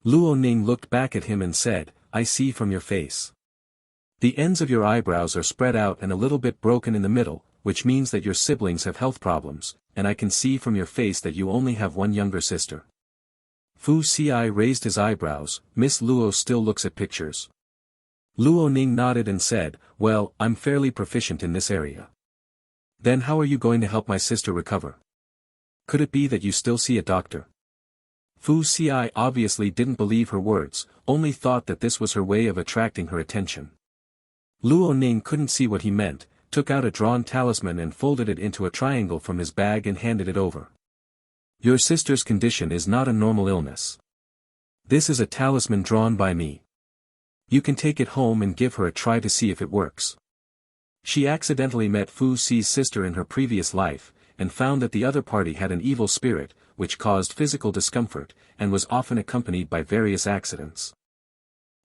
Luo Ning looked back at him and said, I see from your face. The ends of your eyebrows are spread out and a little bit broken in the middle, which means that your siblings have health problems, and I can see from your face that you only have one younger sister. Fu Ci raised his eyebrows, Miss Luo still looks at pictures. Luo Ning nodded and said, well, I'm fairly proficient in this area. Then how are you going to help my sister recover? Could it be that you still see a doctor? Fu Ci obviously didn't believe her words, only thought that this was her way of attracting her attention. Luo Ning couldn't see what he meant, took out a drawn talisman and folded it into a triangle from his bag and handed it over. Your sister's condition is not a normal illness. This is a talisman drawn by me. You can take it home and give her a try to see if it works. She accidentally met Fu Ci's sister in her previous life, and found that the other party had an evil spirit, which caused physical discomfort, and was often accompanied by various accidents.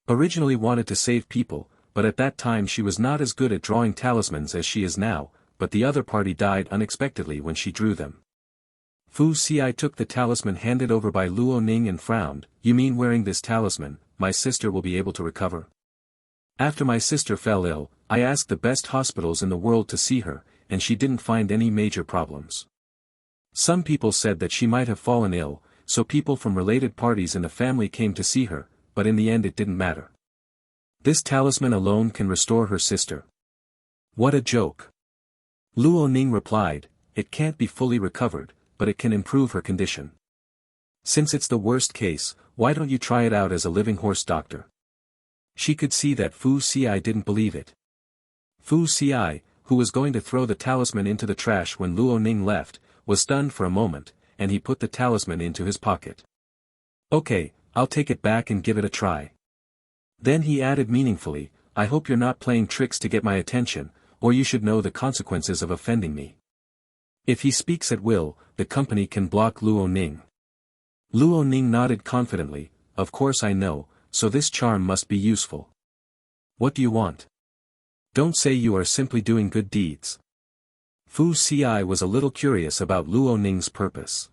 Originally wanted to save people, but at that time she was not as good at drawing talismans as she is now, but the other party died unexpectedly when she drew them. Fu Ci took the talisman handed over by Luo Ning and frowned, you mean wearing this talisman, my sister will be able to recover? After my sister fell ill, I asked the best hospitals in the world to see her, and she didn't find any major problems. Some people said that she might have fallen ill, so people from related parties in the family came to see her, but in the end it didn't matter. This talisman alone can restore her sister. What a joke. Luo Ning replied, it can't be fully recovered, but it can improve her condition. Since it's the worst case, why don't you try it out as a living horse doctor? She could see that Fu Xi didn't believe it. Fu Xi, who was going to throw the talisman into the trash when Luo Ning left, was stunned for a moment, and he put the talisman into his pocket. Okay, I'll take it back and give it a try. Then he added meaningfully, I hope you're not playing tricks to get my attention, or you should know the consequences of offending me. If he speaks at will, the company can block Luo Ning. Luo Ning nodded confidently, of course I know, so this charm must be useful. What do you want? Don't say you are simply doing good deeds. Fu Xi was a little curious about Luo Ning's purpose.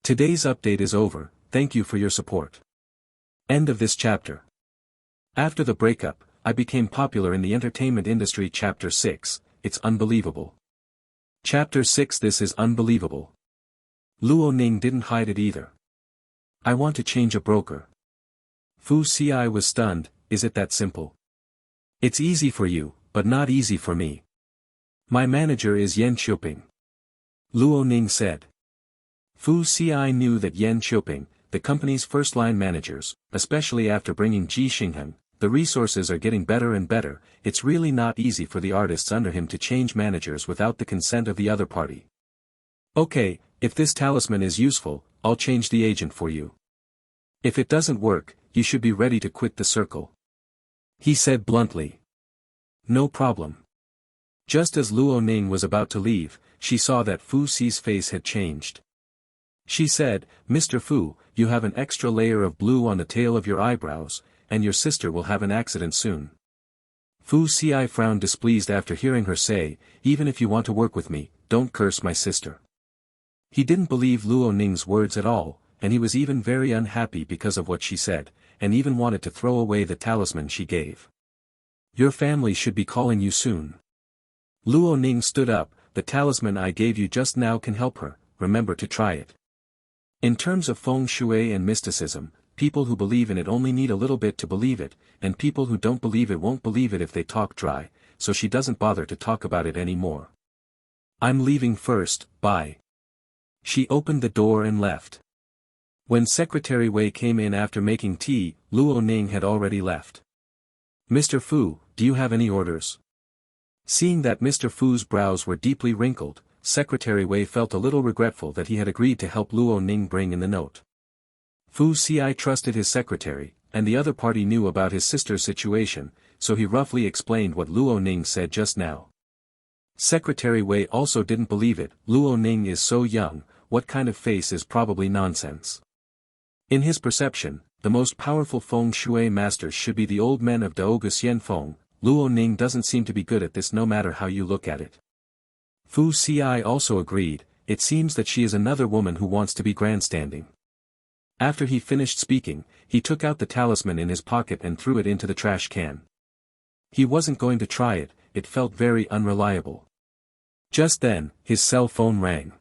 Today's update is over, thank you for your support. End of this chapter. After the breakup, I became popular in the entertainment industry. Chapter 6, it's unbelievable. Chapter 6 This is unbelievable. Luo Ning didn't hide it either. I want to change a broker. Fu Xi was stunned, is it that simple? It's easy for you, but not easy for me. My manager is Yan Qiuping. Luo Ning said. Fu Xi knew that Yan Qiuping, the company's first-line managers, especially after bringing Ji Xingheng, the resources are getting better and better, it's really not easy for the artists under him to change managers without the consent of the other party. Okay, if this talisman is useful, I'll change the agent for you. If it doesn't work, you should be ready to quit the circle. He said bluntly. No problem. Just as Luo Ning was about to leave, she saw that Fu Xi's face had changed. She said, Mr. Fu, you have an extra layer of blue on the tail of your eyebrows, and your sister will have an accident soon. Fu Xi frowned displeased after hearing her say, even if you want to work with me, don't curse my sister. He didn't believe Luo Ning's words at all, and he was even very unhappy because of what she said, and even wanted to throw away the talisman she gave. Your family should be calling you soon. Luo Ning stood up, the talisman I gave you just now can help her, remember to try it. In terms of feng shui and mysticism, people who believe in it only need a little bit to believe it, and people who don't believe it won't believe it if they talk dry, so she doesn't bother to talk about it anymore. I'm leaving first, bye. She opened the door and left. When Secretary Wei came in after making tea, Luo Ning had already left. Mr. Fu, do you have any orders? Seeing that Mr. Fu's brows were deeply wrinkled, Secretary Wei felt a little regretful that he had agreed to help Luo Ning bring in the note. Fu Xi trusted his secretary, and the other party knew about his sister's situation, so he roughly explained what Luo Ning said just now. Secretary Wei also didn't believe it, Luo Ning is so young, what kind of face is probably nonsense. In his perception, the most powerful feng shui masters should be the old men of Daogu Xianfeng. Luo Ning doesn't seem to be good at this no matter how you look at it. Fu Xi also agreed, it seems that she is another woman who wants to be grandstanding. After he finished speaking, he took out the talisman in his pocket and threw it into the trash can. He wasn't going to try it, it felt very unreliable. Just then, his cell phone rang.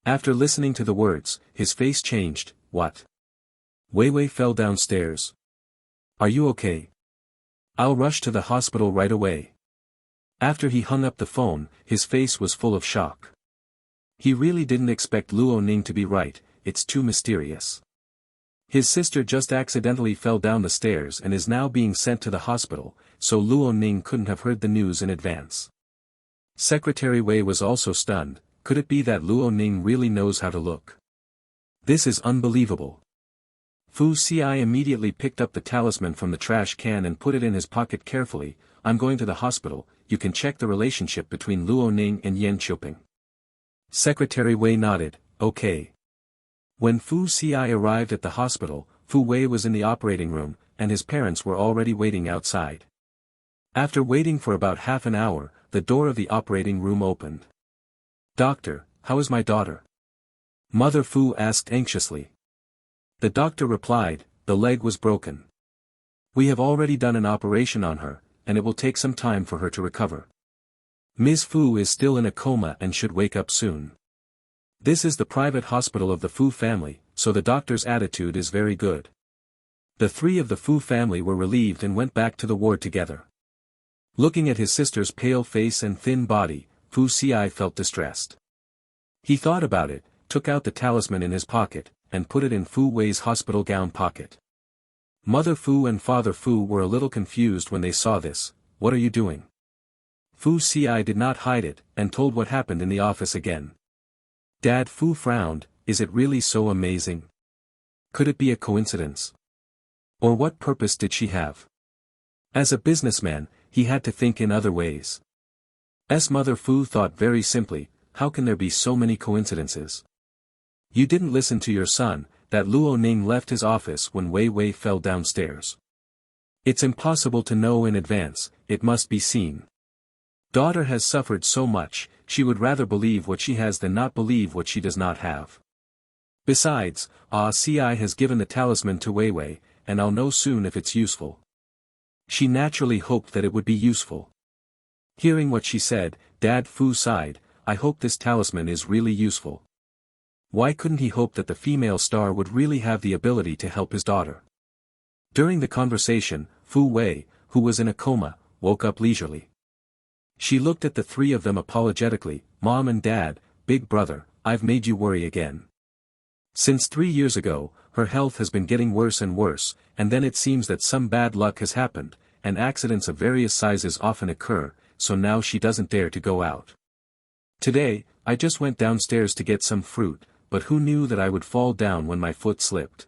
After listening to the words, his face changed, what? Wei fell downstairs. Are you okay? I'll rush to the hospital right away. After he hung up the phone, his face was full of shock. He really didn't expect Luo Ning to be right, it's too mysterious. His sister just accidentally fell down the stairs and is now being sent to the hospital, so Luo Ning couldn't have heard the news in advance. Secretary Wei was also stunned, could it be that Luo Ning really knows how to look? This is unbelievable. Fu Xi immediately picked up the talisman from the trash can and put it in his pocket carefully, I'm going to the hospital, you can check the relationship between Luo Ning and Yan Qiuping. Secretary Wei nodded, okay. When Fu Xi arrived at the hospital, Fu Wei was in the operating room, and his parents were already waiting outside. After waiting for about half an hour, the door of the operating room opened. Doctor, how is my daughter? Mother Fu asked anxiously. The doctor replied, the leg was broken. We have already done an operation on her, and it will take some time for her to recover. Ms. Fu is still in a coma and should wake up soon. This is the private hospital of the Fu family, so the doctor's attitude is very good. The three of the Fu family were relieved and went back to the ward together. Looking at his sister's pale face and thin body, Fu Xi felt distressed. He thought about it, took out the talisman in his pocket, and put it in Fu Wei's hospital gown pocket. Mother Fu and Father Fu were a little confused when they saw this. "What are you doing?" Fu Xi did not hide it, and told what happened in the office again. Dad Fu frowned. Is it really so amazing? Could it be a coincidence? Or what purpose did she have? As a businessman, he had to think in other ways. Mother Fu thought very simply, how can there be so many coincidences? You didn't listen to your son, that Luo Ning left his office when Wei Wei fell downstairs. It's impossible to know in advance, it must be seen. Daughter has suffered so much, she would rather believe what she has than not believe what she does not have. Besides, Ci has given the talisman to Wei Wei, and I'll know soon if it's useful. She naturally hoped that it would be useful. Hearing what she said, Dad Fu sighed, I hope this talisman is really useful. Why couldn't he hope that the female star would really have the ability to help his daughter? During the conversation, Fu Wei, who was in a coma, woke up leisurely. She looked at the three of them apologetically, Mom and Dad, Big Brother, I've made you worry again. Since 3 years ago, her health has been getting worse and worse, and then it seems that some bad luck has happened, and accidents of various sizes often occur, so now she doesn't dare to go out. Today, I just went downstairs to get some fruit, but who knew that I would fall down when my foot slipped?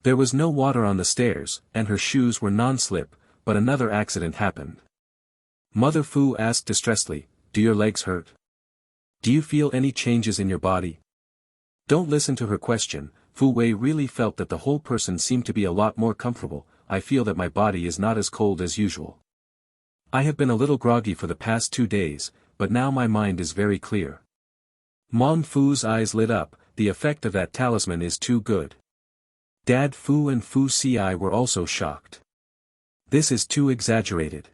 There was no water on the stairs, and her shoes were non-slip, but another accident happened. Mother Fu asked distressedly, do your legs hurt? Do you feel any changes in your body? Don't listen to her question. Fu Wei really felt that the whole person seemed to be a lot more comfortable. I feel that my body is not as cold as usual. I have been a little groggy for the past 2 days, but now my mind is very clear. Mom Fu's eyes lit up, the effect of that talisman is too good. Dad Fu and Fu Ci were also shocked. This is too exaggerated.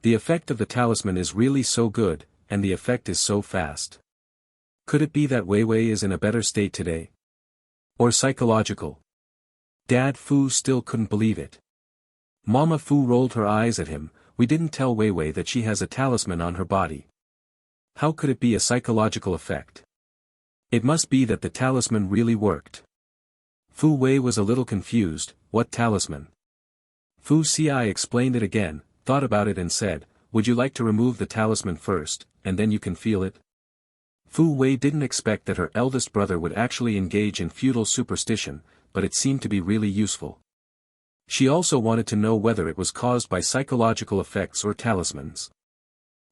The effect of the talisman is really so good, and the effect is so fast. Could it be that Wei Wei is in a better state today? Or psychological? Dad Fu still couldn't believe it. Mama Fu rolled her eyes at him, we didn't tell Wei Wei that she has a talisman on her body. How could it be a psychological effect? It must be that the talisman really worked. Fu Wei was a little confused, what talisman? Fu Ci explained it again, thought about it and said, would you like to remove the talisman first, and then you can feel it? Fu Wei didn't expect that her eldest brother would actually engage in feudal superstition, but it seemed to be really useful. She also wanted to know whether it was caused by psychological effects or talismans.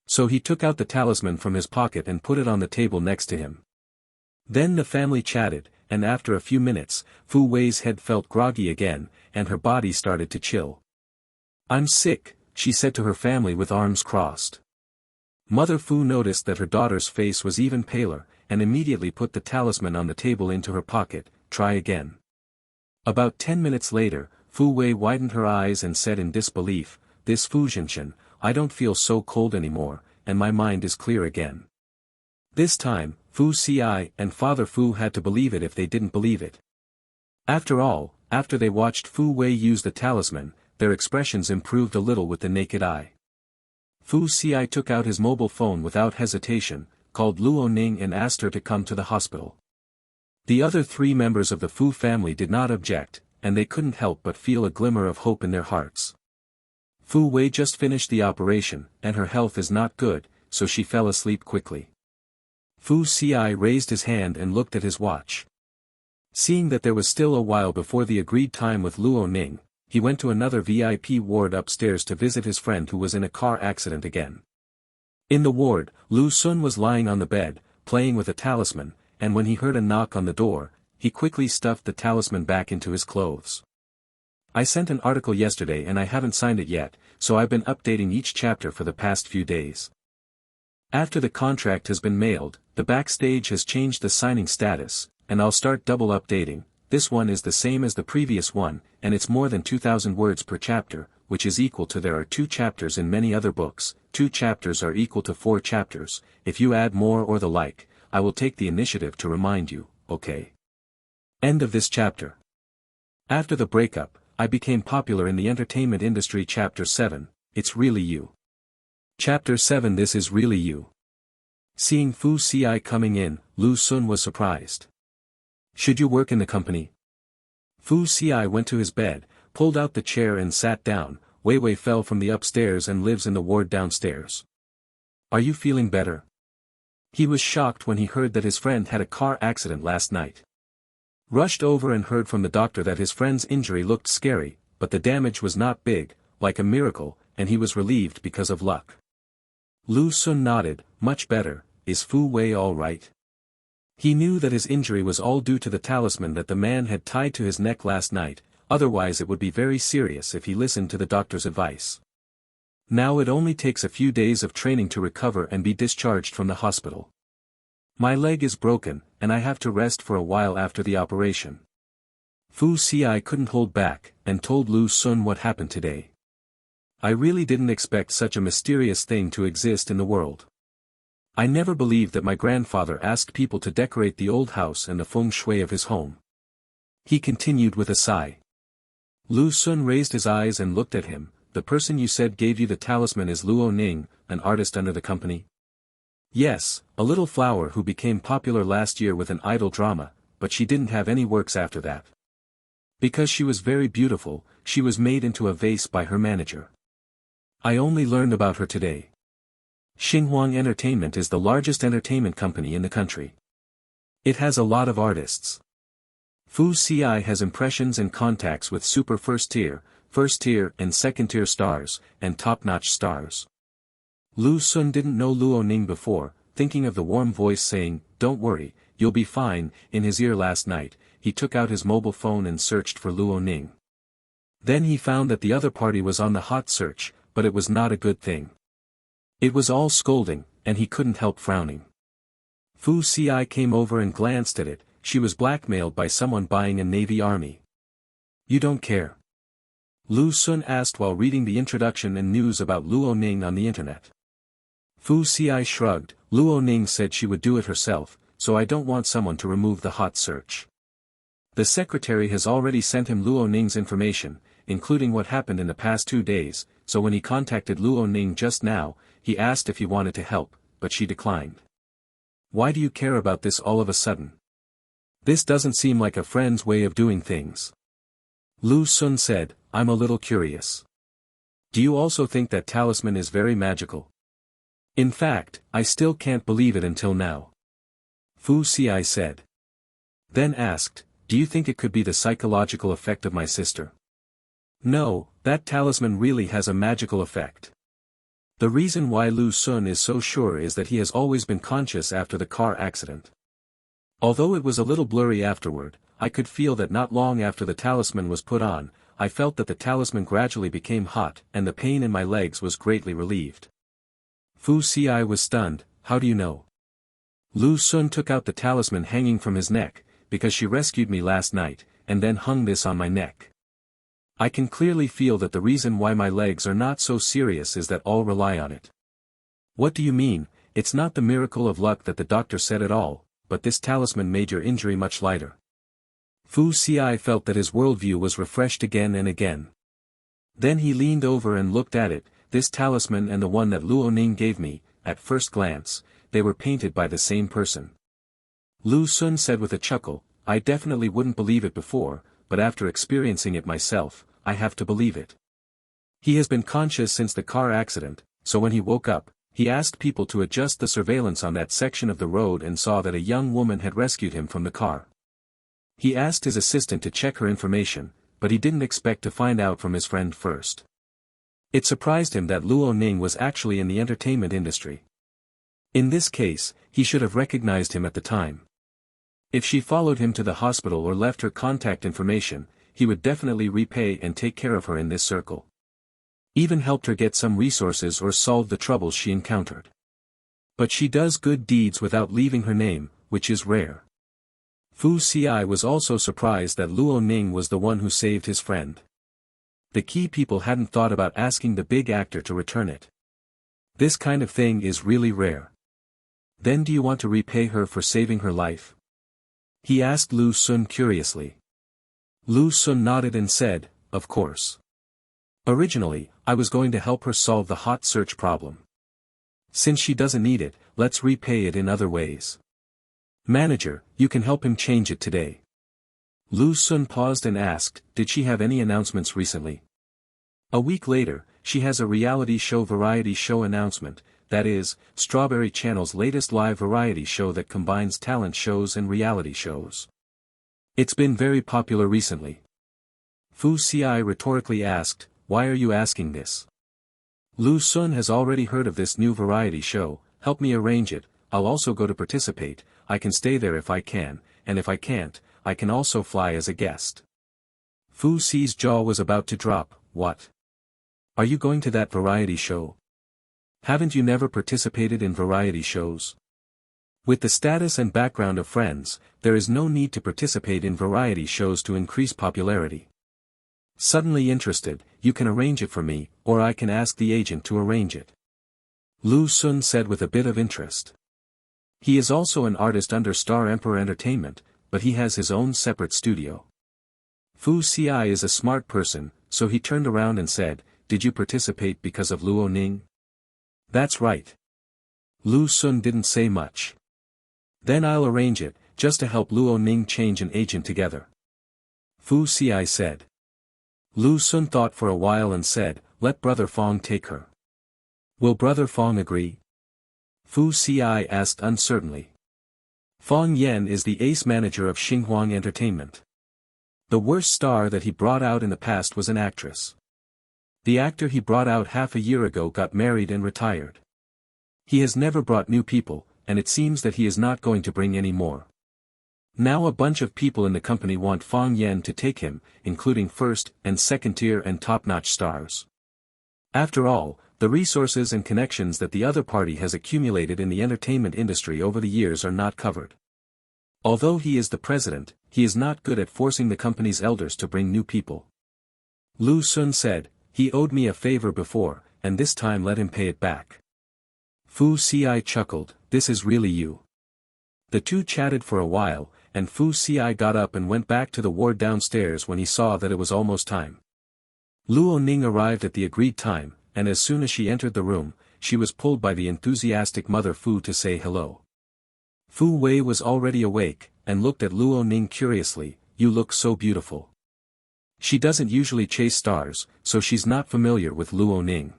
So he took out the talisman from his pocket and put it on the table next to him. Then the family chatted, and after a few minutes, Fu Wei's head felt groggy again, and her body started to chill. I'm sick, she said to her family with arms crossed. Mother Fu noticed that her daughter's face was even paler, and immediately put the talisman on the table into her pocket, try again. About 10 minutes later, Fu Wei widened her eyes and said in disbelief, this Fu Zhinshan, I don't feel so cold anymore, and my mind is clear again. This time, Fu Ci and Father Fu had to believe it if they didn't believe it. After all, after they watched Fu Wei use the talisman, their expressions improved a little with the naked eye. Fu Ci took out his mobile phone without hesitation, called Luo Ning and asked her to come to the hospital. The other 3 members of the Fu family did not object, and they couldn't help but feel a glimmer of hope in their hearts. Fu Wei just finished the operation, and her health is not good, so she fell asleep quickly. Fu Ci raised his hand and looked at his watch. Seeing that there was still a while before the agreed time with Luo Ning, he went to another VIP ward upstairs to visit his friend who was in a car accident again. In the ward, Lu Sun was lying on the bed, playing with a talisman, and when he heard a knock on the door, he quickly stuffed the talisman back into his clothes. I sent an article yesterday and I haven't signed it yet, so I've been updating each chapter for the past few days. After the contract has been mailed, the backstage has changed the signing status, and I'll start double updating. This one is the same as the previous one, and it's more than 2,000 words per chapter, which is equal to there are 2 chapters in many other books, 2 chapters are equal to 4 chapters, if you add more or the like, I will take the initiative to remind you, okay? End of this chapter. After the breakup, I became popular in the entertainment industry. Chapter 7, It's Really You. Chapter 7, This Is Really You. Seeing Fu Ci coming in, Lu Sun was surprised. Should you work in the company? Fu Ci went to his bed, pulled out the chair and sat down. Wei Wei fell from the upstairs and lives in the ward downstairs. Are you feeling better? He was shocked when he heard that his friend had a car accident last night. Rushed over and heard from the doctor that his friend's injury looked scary, but the damage was not big, like a miracle, and he was relieved because of luck. Lu Sun nodded, much better. Is Fu Wei all right? He knew that his injury was all due to the talisman that the man had tied to his neck last night, otherwise it would be very serious if he listened to the doctor's advice. Now it only takes a few days of training to recover and be discharged from the hospital. My leg is broken, and I have to rest for a while after the operation. Fu Ci couldn't hold back, and told Lu Sun what happened today. I really didn't expect such a mysterious thing to exist in the world. I never believed that my grandfather asked people to decorate the old house and the feng shui of his home. He continued with a sigh. Lu Sun raised his eyes and looked at him. The person you said gave you the talisman is Luo Ning, an artist under the company? Yes, a little flower who became popular last year with an idol drama, but she didn't have any works after that. Because she was very beautiful, she was made into a vase by her manager. I only learned about her today. Xinhuang Entertainment is the largest entertainment company in the country. It has a lot of artists. Fu Ci has impressions and contacts with super first-tier and second-tier stars, and top-notch stars. Lu Sun didn't know Luo Ning before, thinking of the warm voice saying, "Don't worry, you'll be fine," in his ear last night. He took out his mobile phone and searched for Luo Ning. Then he found that the other party was on the hot search, but it was not a good thing. It was all scolding, and he couldn't help frowning. Fu Ci came over and glanced at it. She was blackmailed by someone buying a Navy Army. You don't care? Lu Sun asked while reading the introduction and news about Luo Ning on the internet. Fu Ci shrugged. Luo Ning said she would do it herself, so I don't want someone to remove the hot search. The secretary has already sent him Luo Ning's information, including what happened in the past 2 days, so when he contacted Luo Ning just now, he asked if he wanted to help, but she declined. Why do you care about this all of a sudden? This doesn't seem like a friend's way of doing things. Lu Sun said, I'm a little curious. Do you also think that talisman is very magical? In fact, I still can't believe it until now. Fu Ci said. Then asked, do you think it could be the psychological effect of my sister? No, that talisman really has a magical effect. The reason why Lu Sun is so sure is that he has always been conscious after the car accident. Although it was a little blurry afterward, I could feel that not long after the talisman was put on, I felt that the talisman gradually became hot and the pain in my legs was greatly relieved. Fu Ci was stunned. How do you know? Lu Sun took out the talisman hanging from his neck, because she rescued me last night, and then hung this on my neck. I can clearly feel that the reason why my legs are not so serious is that all rely on it. What do you mean? It's not the miracle of luck that the doctor said at all, but this talisman made your injury much lighter. Fu Ci felt that his worldview was refreshed again and again. Then he leaned over and looked at it. This talisman and the one that Luo Ning gave me, at first glance, they were painted by the same person. Lu Sun said with a chuckle, I definitely wouldn't believe it before, but after experiencing it myself, I have to believe it. He has been conscious since the car accident, so when he woke up, he asked people to adjust the surveillance on that section of the road and saw that a young woman had rescued him from the car. He asked his assistant to check her information, but he didn't expect to find out from his friend first. It surprised him that Luo Ning was actually in the entertainment industry. In this case, he should have recognized him at the time. If she followed him to the hospital or left her contact information, he would definitely repay and take care of her in this circle. Even helped her get some resources or solve the troubles she encountered. But she does good deeds without leaving her name, which is rare. Fu Ci was also surprised that Luo Ning was the one who saved his friend. The key people hadn't thought about asking the big actor to return it. This kind of thing is really rare. Then do you want to repay her for saving her life? He asked Lu Sun curiously. Lu Sun nodded and said, of course. Originally, I was going to help her solve the hot search problem. Since she doesn't need it, let's repay it in other ways. Manager, you can help him change it today. Lu Sun paused and asked, did she have any announcements recently? A week later, she has a reality show variety show announcement, that is, Strawberry Channel's latest live variety show that combines talent shows and reality shows. It's been very popular recently. Fu Xi rhetorically asked, why are you asking this? Lu Sun has already heard of this new variety show, help me arrange it, I'll also go to participate, I can stay there if I can, and if I can't, I can also fly as a guest. Fu Xi's jaw was about to drop, what? Are you going to that variety show? Haven't you never participated in variety shows? With the status and background of Friends, there is no need to participate in variety shows to increase popularity. Suddenly interested, you can arrange it for me, or I can ask the agent to arrange it. Lu Sun said with a bit of interest. He is also an artist under Star Emperor Entertainment, but he has his own separate studio. Fu Xi is a smart person, so he turned around and said, did you participate because of Luo Ning? That's right. Lu Sun didn't say much. Then I'll arrange it, just to help Luo Ning change an agent together. Fu Xi said. Lu Sun thought for a while and said, let Brother Fong take her. Will Brother Fong agree? Fu Xi asked uncertainly. Fong Yen is the ace manager of Xinhuang Entertainment. The worst star that he brought out in the past was an actress. The actor he brought out half a year ago got married and retired. He has never brought new people, and it seems that he is not going to bring any more. Now a bunch of people in the company want Fong Yen to take him, including first and second tier and top-notch stars. After all, the resources and connections that the other party has accumulated in the entertainment industry over the years are not covered. Although he is the president, he is not good at forcing the company's elders to bring new people. Lu Sun said, he owed me a favor before, and this time let him pay it back. Fu Xi chuckled, this is really you. The two chatted for a while, and Fu Xi got up and went back to the ward downstairs when he saw that it was almost time. Luo Ning arrived at the agreed time, and as soon as she entered the room, she was pulled by the enthusiastic mother Fu to say hello. Fu Wei was already awake, and looked at Luo Ning curiously, you look so beautiful. She doesn't usually chase stars, so she's not familiar with Luo Ning.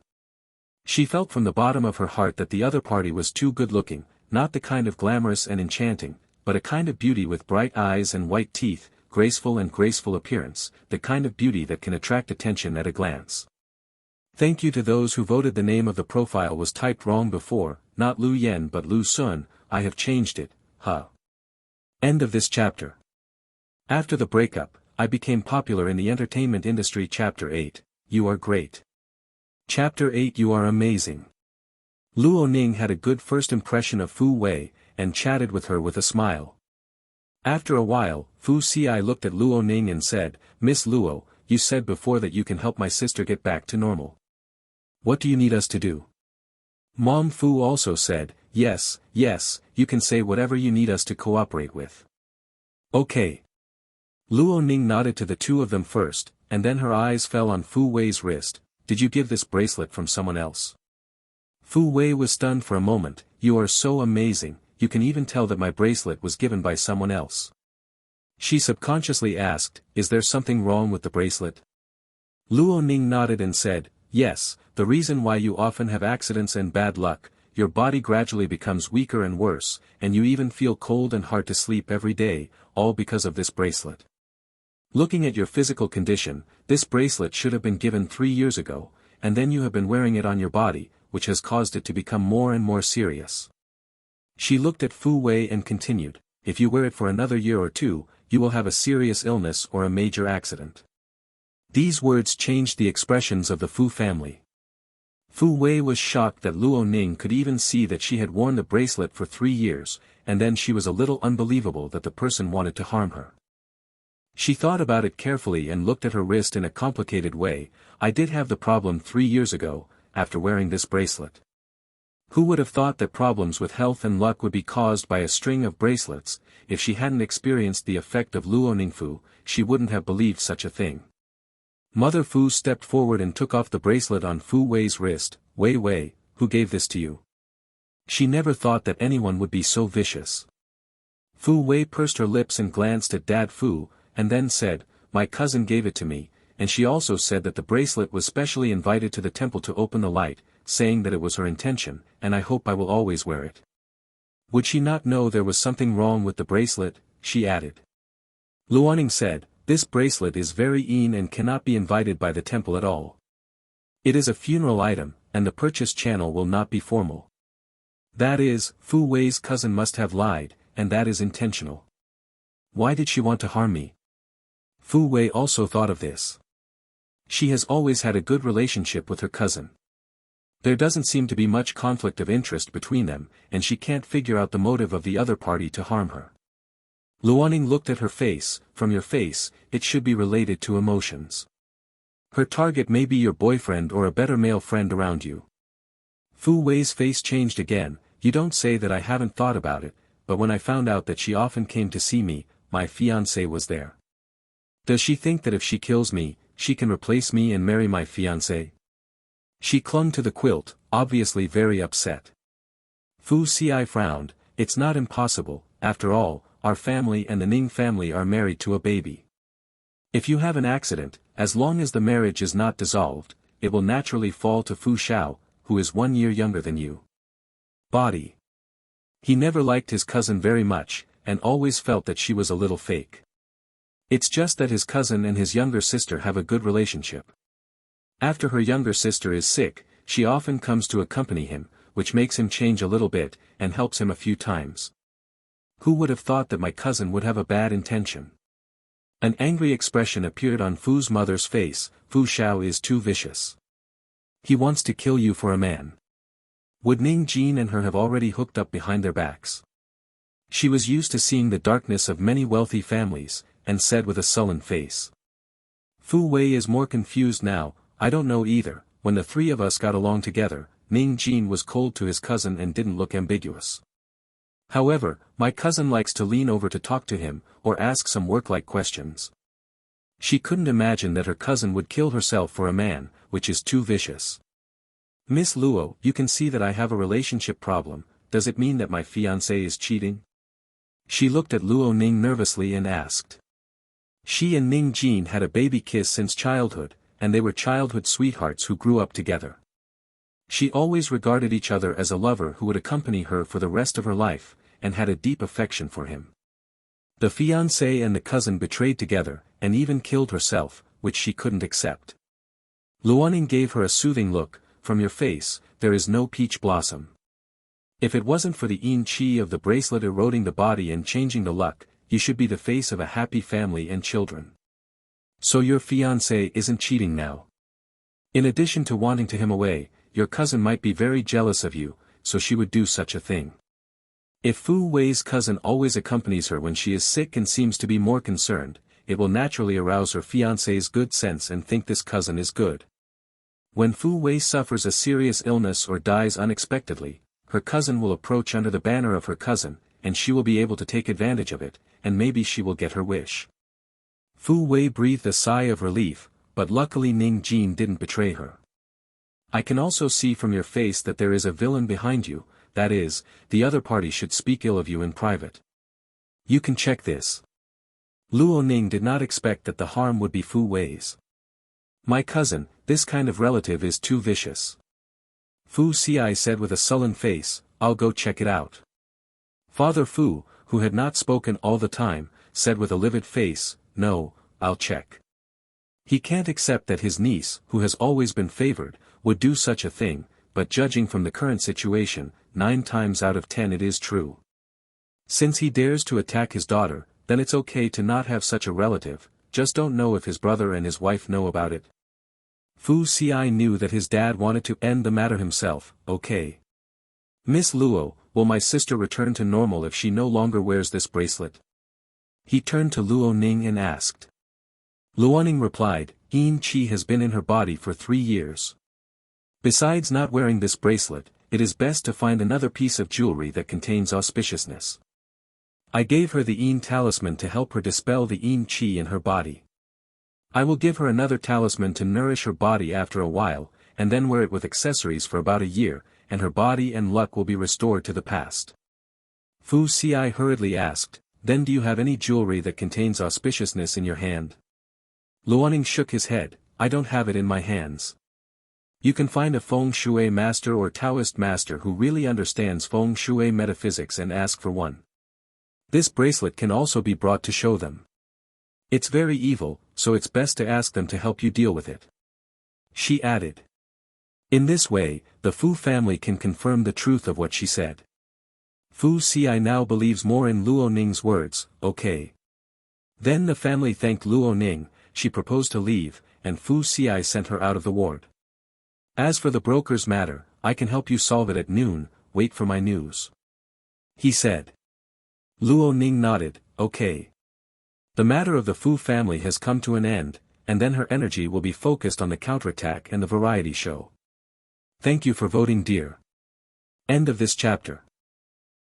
She felt from the bottom of her heart that the other party was too good-looking, not the kind of glamorous and enchanting, but a kind of beauty with bright eyes and white teeth, graceful appearance, the kind of beauty that can attract attention at a glance. Thank you to those who voted. The name of the profile was typed wrong before, not Lu Yen but Lu Sun, I have changed it, huh. End of this chapter. After the breakup, I became popular in the entertainment industry. Chapter 8, You are great. Chapter 8 You are amazing. Luo Ning had a good first impression of Fu Wei, and chatted with her with a smile. After a while, Fu Xi looked at Luo Ning and said, Miss Luo, you said before that you can help my sister get back to normal. What do you need us to do? Mom Fu also said, yes, you can say whatever you need us to cooperate with. Okay. Luo Ning nodded to the two of them first, and then her eyes fell on Fu Wei's wrist. Did you give this bracelet from someone else? Fu Wei was stunned for a moment. You are so amazing, you can even tell that my bracelet was given by someone else. She subconsciously asked, is there something wrong with the bracelet? Luo Ning nodded and said, yes, the reason why you often have accidents and bad luck, your body gradually becomes weaker and worse, and you even feel cold and hard to sleep every day, all because of this bracelet. Looking at your physical condition, this bracelet should have been given 3 years ago, and then you have been wearing it on your body, which has caused it to become more and more serious. She looked at Fu Wei and continued, if you wear it for another year or two, you will have a serious illness or a major accident. These words changed the expressions of the Fu family. Fu Wei was shocked that Luo Ning could even see that she had worn the bracelet for 3 years, and then she was a little unbelievable that the person wanted to harm her. She thought about it carefully and looked at her wrist in a complicated way. I did have the problem 3 years ago, after wearing this bracelet. Who would have thought that problems with health and luck would be caused by a string of bracelets? If she hadn't experienced the effect of Luo Ningfu, she wouldn't have believed such a thing. Mother Fu stepped forward and took off the bracelet on Fu Wei's wrist. Wei Wei, who gave this to you? She never thought that anyone would be so vicious. Fu Wei pursed her lips and glanced at Dad Fu, and then said, my cousin gave it to me, and she also said that the bracelet was specially invited to the temple to open the light, saying that it was her intention, and I hope I will always wear it. Would she not know there was something wrong with the bracelet? She added. Luoning said, this bracelet is very and cannot be invited by the temple at all. It is a funeral item, and the purchase channel will not be formal. That is, Fu Wei's cousin must have lied, and that is intentional. Why did she want to harm me? Fu Wei also thought of this. She has always had a good relationship with her cousin. There doesn't seem to be much conflict of interest between them, and she can't figure out the motive of the other party to harm her. Luoning looked at her face. From your face, it should be related to emotions. Her target may be your boyfriend or a better male friend around you. Fu Wei's face changed again. You don't say that. I haven't thought about it, but when I found out that she often came to see me, my fiancé was there. Does she think that if she kills me, she can replace me and marry my fiancé? She clung to the quilt, obviously very upset. Fu Xi frowned. It's not impossible. After all, our family and the Ning family are married to a baby. If you have an accident, as long as the marriage is not dissolved, it will naturally fall to Fu Xiao, who is 1 year younger than you. Body. He never liked his cousin very much, and always felt that she was a little fake. It's just that his cousin and his younger sister have a good relationship. After her younger sister is sick, she often comes to accompany him, which makes him change a little bit, and helps him a few times. Who would have thought that my cousin would have a bad intention? An angry expression appeared on Fu's mother's face. Fu Xiao is too vicious. He wants to kill you for a man. Would Ning Jin and her have already hooked up behind their backs? She was used to seeing the darkness of many wealthy families, and said with a sullen face. Fu Wei is more confused now. I don't know either. When the three of us got along together, Ning Jin was cold to his cousin and didn't look ambiguous. However, my cousin likes to lean over to talk to him, or ask some work-like questions. She couldn't imagine that her cousin would kill herself for a man, which is too vicious. Miss Luo, you can see that I have a relationship problem. Does it mean that my fiancé is cheating? She looked at Luo Ning nervously and asked. She and Ning Jin had a baby kiss since childhood, and they were childhood sweethearts who grew up together. She always regarded each other as a lover who would accompany her for the rest of her life, and had a deep affection for him. The fiancé and the cousin betrayed together, and even killed herself, which she couldn't accept. Luoning gave her a soothing look. From your face, there is no peach blossom. If it wasn't for the yin qi of the bracelet eroding the body and changing the luck, you should be the face of a happy family and children. So your fiancé isn't cheating now. In addition to wanting to him away, your cousin might be very jealous of you, so she would do such a thing. If Fu Wei's cousin always accompanies her when she is sick and seems to be more concerned, it will naturally arouse her fiancé's good sense and think this cousin is good. When Fu Wei suffers a serious illness or dies unexpectedly, her cousin will approach under the banner of her cousin, and she will be able to take advantage of it, and maybe she will get her wish. Fu Wei breathed a sigh of relief, but luckily Ning Jin didn't betray her. I can also see from your face that there is a villain behind you, that is, the other party should speak ill of you in private. You can check this. Luo Ning did not expect that the harm would be Fu Wei's. My cousin, this kind of relative is too vicious. Fu Xi said with a sullen face, I'll go check it out. Father Fu, who had not spoken all the time, said with a livid face, no, I'll check. He can't accept that his niece, who has always been favored, would do such a thing, but judging from the current situation, 9 times out of 10 it is true. Since he dares to attack his daughter, then it's okay to not have such a relative, just don't know if his brother and his wife know about it. Fu Xi knew that his dad wanted to end the matter himself. Okay. Miss Luo, will my sister return to normal if she no longer wears this bracelet? He turned to Luo Ning and asked. Luoning replied, Yin Qi has been in her body for 3 years. Besides not wearing this bracelet, it is best to find another piece of jewelry that contains auspiciousness. I gave her the Yin talisman to help her dispel the Yin Qi in her body. I will give her another talisman to nourish her body after a while, and then wear it with accessories for about a year, and her body and luck will be restored to the past. Fu Xi hurriedly asked, then do you have any jewelry that contains auspiciousness in your hand? Luoning shook his head, I don't have it in my hands. You can find a feng shui master or Taoist master who really understands feng shui metaphysics and ask for one. This bracelet can also be brought to show them. It's very evil, so it's best to ask them to help you deal with it. She added. In this way, the Fu family can confirm the truth of what she said. Fu Xi now believes more in Luo Ning's words, okay. Then the family thanked Luo Ning, she proposed to leave, and Fu Xi sent her out of the ward. As for the broker's matter, I can help you solve it at noon, wait for my news. He said. Luo Ning nodded, okay. The matter of the Fu family has come to an end, and then her energy will be focused on the counterattack and the variety show. Thank you for voting dear. End of this chapter.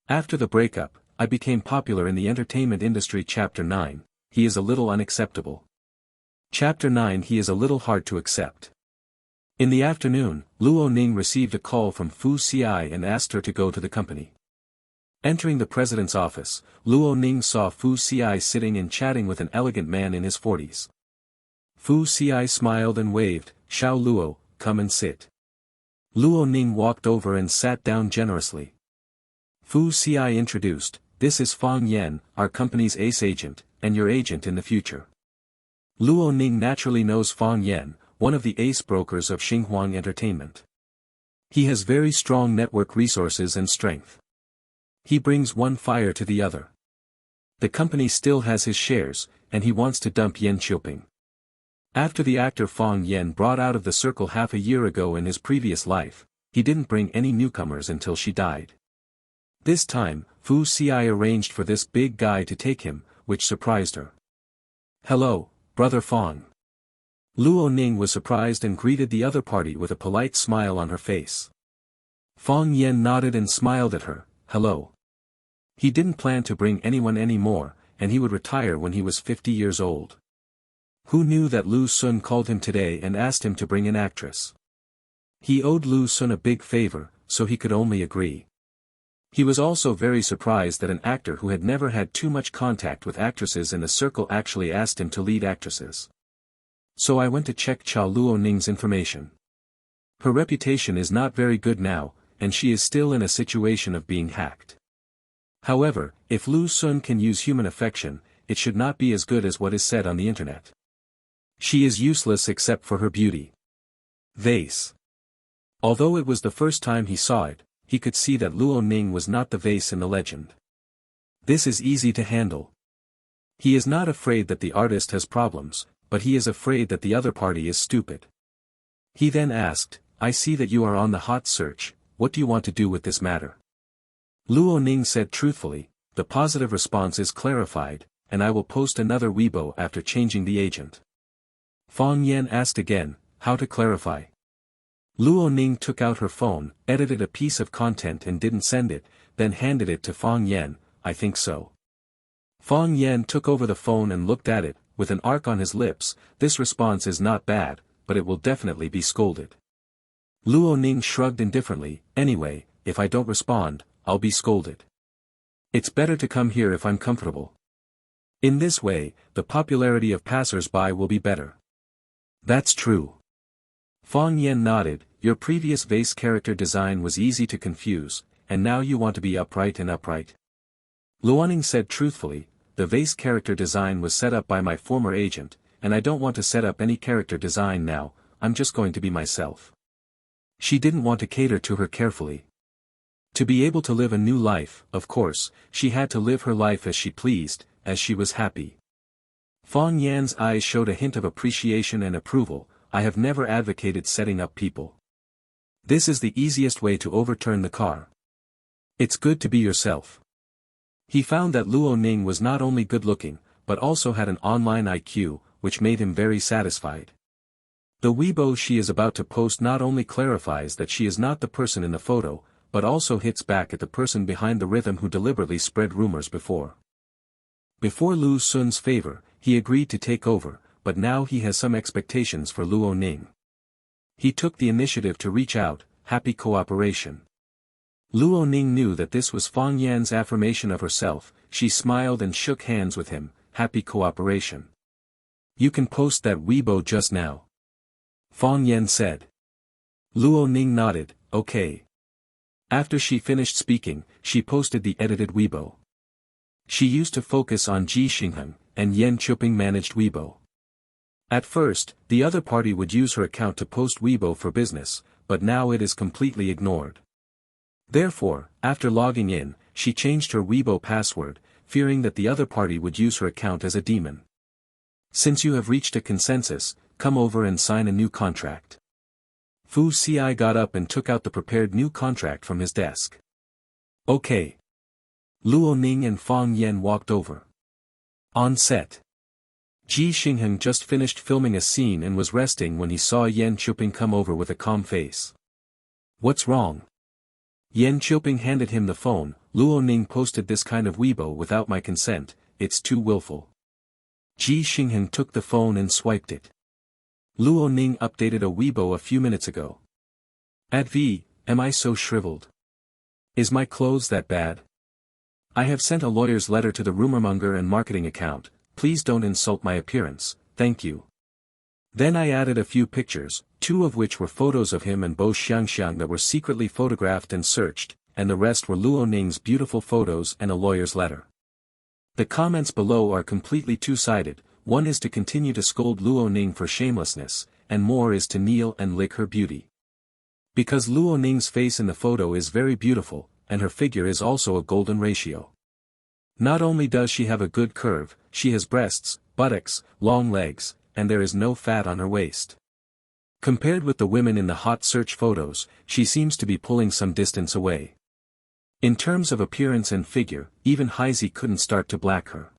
After the breakup, I became popular in the entertainment industry. Chapter 9, he is a little unacceptable. Chapter 9, he is a little hard to accept. In the afternoon, Luo Ning received a call from Fu Xi and asked her to go to the company. Entering the president's office, Luo Ning saw Fu Xi sitting and chatting with an elegant man in his 40s. Fu Xi smiled and waved, Xiao Luo, come and sit. Luo Ning walked over and sat down generously. Fu Xi introduced, this is Fang Yan, our company's ace agent, and your agent in the future. Luo Ning naturally knows Fang Yan, one of the ace brokers of Xinhuang Entertainment. He has very strong network resources and strength. He brings one fire to the other. The company still has his shares, and he wants to dump Yan Qiuping. After the actor Fang Yan brought out of the circle half a year ago in his previous life, he didn't bring any newcomers until she died. This time, Fu Xi arranged for this big guy to take him, which surprised her. Hello, brother Fang. Luo Ning was surprised and greeted the other party with a polite smile on her face. Fang Yan nodded and smiled at her, hello. He didn't plan to bring anyone anymore, and he would retire when he was 50 years old. Who knew that Lu Sun called him today and asked him to bring an actress? He owed Lu Sun a big favor, so he could only agree. He was also very surprised that an actor who had never had too much contact with actresses in the circle actually asked him to lead actresses. So I went to check Cha Luo Ning's information. Her reputation is not very good now, and she is still in a situation of being hacked. However, if Lu Sun can use human affection, it should not be as good as what is said on the internet. She is useless except for her beauty. Vase. Although it was the first time he saw it, he could see that Luo Ning was not the vase in the legend. This is easy to handle. He is not afraid that the artist has problems, but he is afraid that the other party is stupid. He then asked, I see that you are on the hot search, what do you want to do with this matter? Luo Ning said truthfully, the positive response is clarified, and I will post another Weibo after changing the agent. Fang Yan asked again, how to clarify? Luo Ning took out her phone, edited a piece of content and didn't send it, then handed it to Fang Yan, I think so. Fang Yan took over the phone and looked at it, with an arc on his lips, this response is not bad, but it will definitely be scolded. Luo Ning shrugged indifferently, anyway, if I don't respond, I'll be scolded. It's better to come here if I'm comfortable. In this way, the popularity of passers-by will be better. That's true. Fang Yan nodded, your previous vase character design was easy to confuse, and now you want to be upright and upright. Luoning said truthfully, the vase character design was set up by my former agent, and I don't want to set up any character design now, I'm just going to be myself. She didn't want to cater to her carefully. To be able to live a new life, of course, she had to live her life as she pleased, as she was happy. Fang Yan's eyes showed a hint of appreciation and approval, I have never advocated setting up people. This is the easiest way to overturn the car. It's good to be yourself. He found that Luo Ning was not only good-looking, but also had an online IQ, which made him very satisfied. The Weibo she is about to post not only clarifies that she is not the person in the photo, but also hits back at the person behind the rhythm who deliberately spread rumors before. Before Lu Sun's favor, he agreed to take over, but now he has some expectations for Luo Ning. He took the initiative to reach out, happy cooperation. Luo Ning knew that this was Fang Yan's affirmation of herself. She smiled and shook hands with him, happy cooperation. You can post that Weibo just now. Fang Yan said. Luo Ning nodded, okay. After she finished speaking, she posted the edited Weibo. She used to focus on Ji Xingheng, and Yan Chuping managed Weibo. At first, the other party would use her account to post Weibo for business, but now it is completely ignored. Therefore, after logging in, she changed her Weibo password, fearing that the other party would use her account as a demon. Since you have reached a consensus, come over and sign a new contract. Fu Ci got up and took out the prepared new contract from his desk. Okay. Luo Ning and Fang Yan walked over. On set. Ji Xingheng just finished filming a scene and was resting when he saw Yan Chuping come over with a calm face. What's wrong? Yan Chuping handed him the phone. Luo Ning posted this kind of Weibo without my consent, it's too willful. Ji Xingheng took the phone and swiped it. Luo Ning updated a Weibo a few minutes ago. At V, am I so shriveled? Is my clothes that bad? I have sent a lawyer's letter to the rumormonger and marketing account, please don't insult my appearance, thank you. Then I added a few pictures, 2 of which were photos of him and Bo Xiangxiang that were secretly photographed and searched, and the rest were Luo Ning's beautiful photos and a lawyer's letter. The comments below are completely two-sided, one is to continue to scold Luo Ning for shamelessness, and more is to kneel and lick her beauty. Because Luo Ning's face in the photo is very beautiful, and her figure is also a golden ratio. Not only does she have a good curve, she has breasts, buttocks, long legs, and there is no fat on her waist. Compared with the women in the hot search photos, she seems to be pulling some distance away. In terms of appearance and figure, even Heisey couldn't start to black her.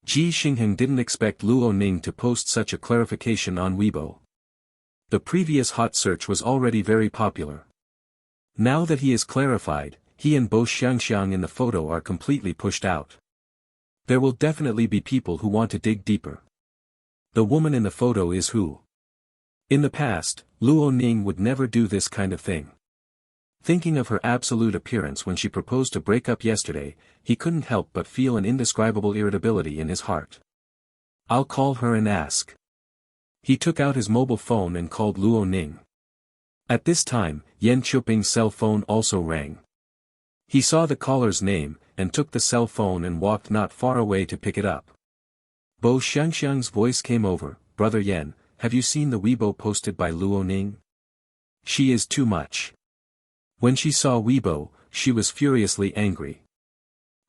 Ji Xingheng didn't expect Luo Ning to post such a clarification on Weibo. The previous hot search was already very popular. Now that he is clarified, he and Bo Xiangxiang in the photo are completely pushed out. There will definitely be people who want to dig deeper. The woman in the photo is who? In the past, Luo Ning would never do this kind of thing. Thinking of her absolute appearance when she proposed to break up yesterday, he couldn't help but feel an indescribable irritability in his heart. I'll call her and ask. He took out his mobile phone and called Luo Ning. At this time, Yan Chuping's cell phone also rang. He saw the caller's name, and took the cell phone and walked not far away to pick it up. Bo Xiangxiang's voice came over, Brother Yan, have you seen the Weibo posted by Luo Ning? She is too much. When she saw Weibo, she was furiously angry.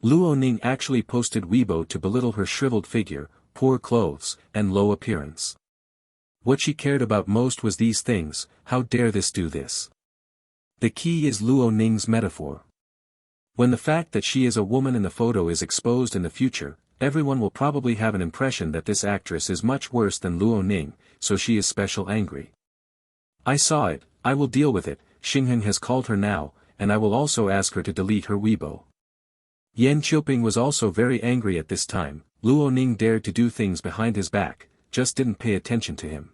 Luo Ning actually posted Weibo to belittle her shriveled figure, poor clothes, and low appearance. What she cared about most was these things, how dare this do this. The key is Luo Ning's metaphor. When the fact that she is a woman in the photo is exposed in the future, everyone will probably have an impression that this actress is much worse than Luo Ning, so she is special angry. I saw it, I will deal with it, Xingheng has called her now, and I will also ask her to delete her Weibo. Yan Chuping was also very angry at this time. Luo Ning dared to do things behind his back, just didn't pay attention to him.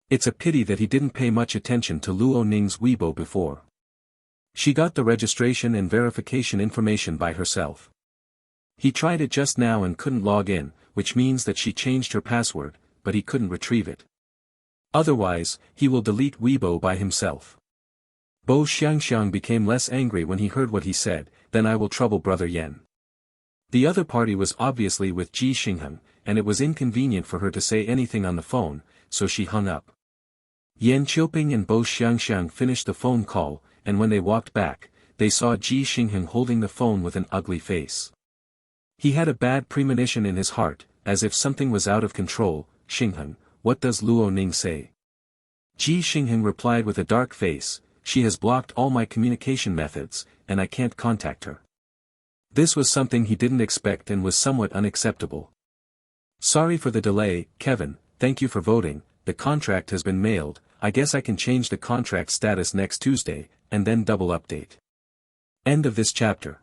It's a pity that he didn't pay much attention to Luo Ning's Weibo before. She got the registration and verification information by herself. He tried it just now and couldn't log in, which means that she changed her password, but he couldn't retrieve it. Otherwise, he will delete Weibo by himself. Bo Xiangxiang became less angry when he heard what he said, then I will trouble Brother Yan. The other party was obviously with Ji Xingheng, and it was inconvenient for her to say anything on the phone, so she hung up. Yan Chuping and Bo Xiangxiang finished the phone call, and when they walked back, they saw Ji Xingheng holding the phone with an ugly face. He had a bad premonition in his heart, as if something was out of control. Xingheng, what does Luo Ning say? Ji Xingheng replied with a dark face, she has blocked all my communication methods, and I can't contact her. This was something he didn't expect and was somewhat unacceptable. Sorry for the delay, Kevin, thank you for voting, the contract has been mailed, I guess I can change the contract status next Tuesday, and then double update. End of this chapter.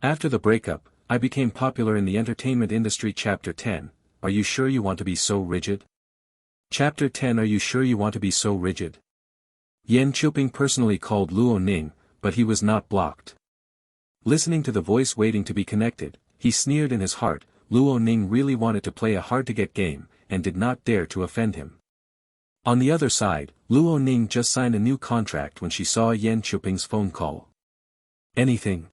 After the breakup, I became popular in the entertainment industry. Chapter 10, are you sure you want to be so rigid? Chapter 10. Are you sure you want to be so rigid? Yan Qiuping personally called Luo Ning, but he was not blocked. Listening to the voice waiting to be connected, he sneered in his heart. Luo Ning really wanted to play a hard-to-get game, and did not dare to offend him. On the other side, Luo Ning just signed a new contract when she saw Yan Qiuping's phone call. Anything?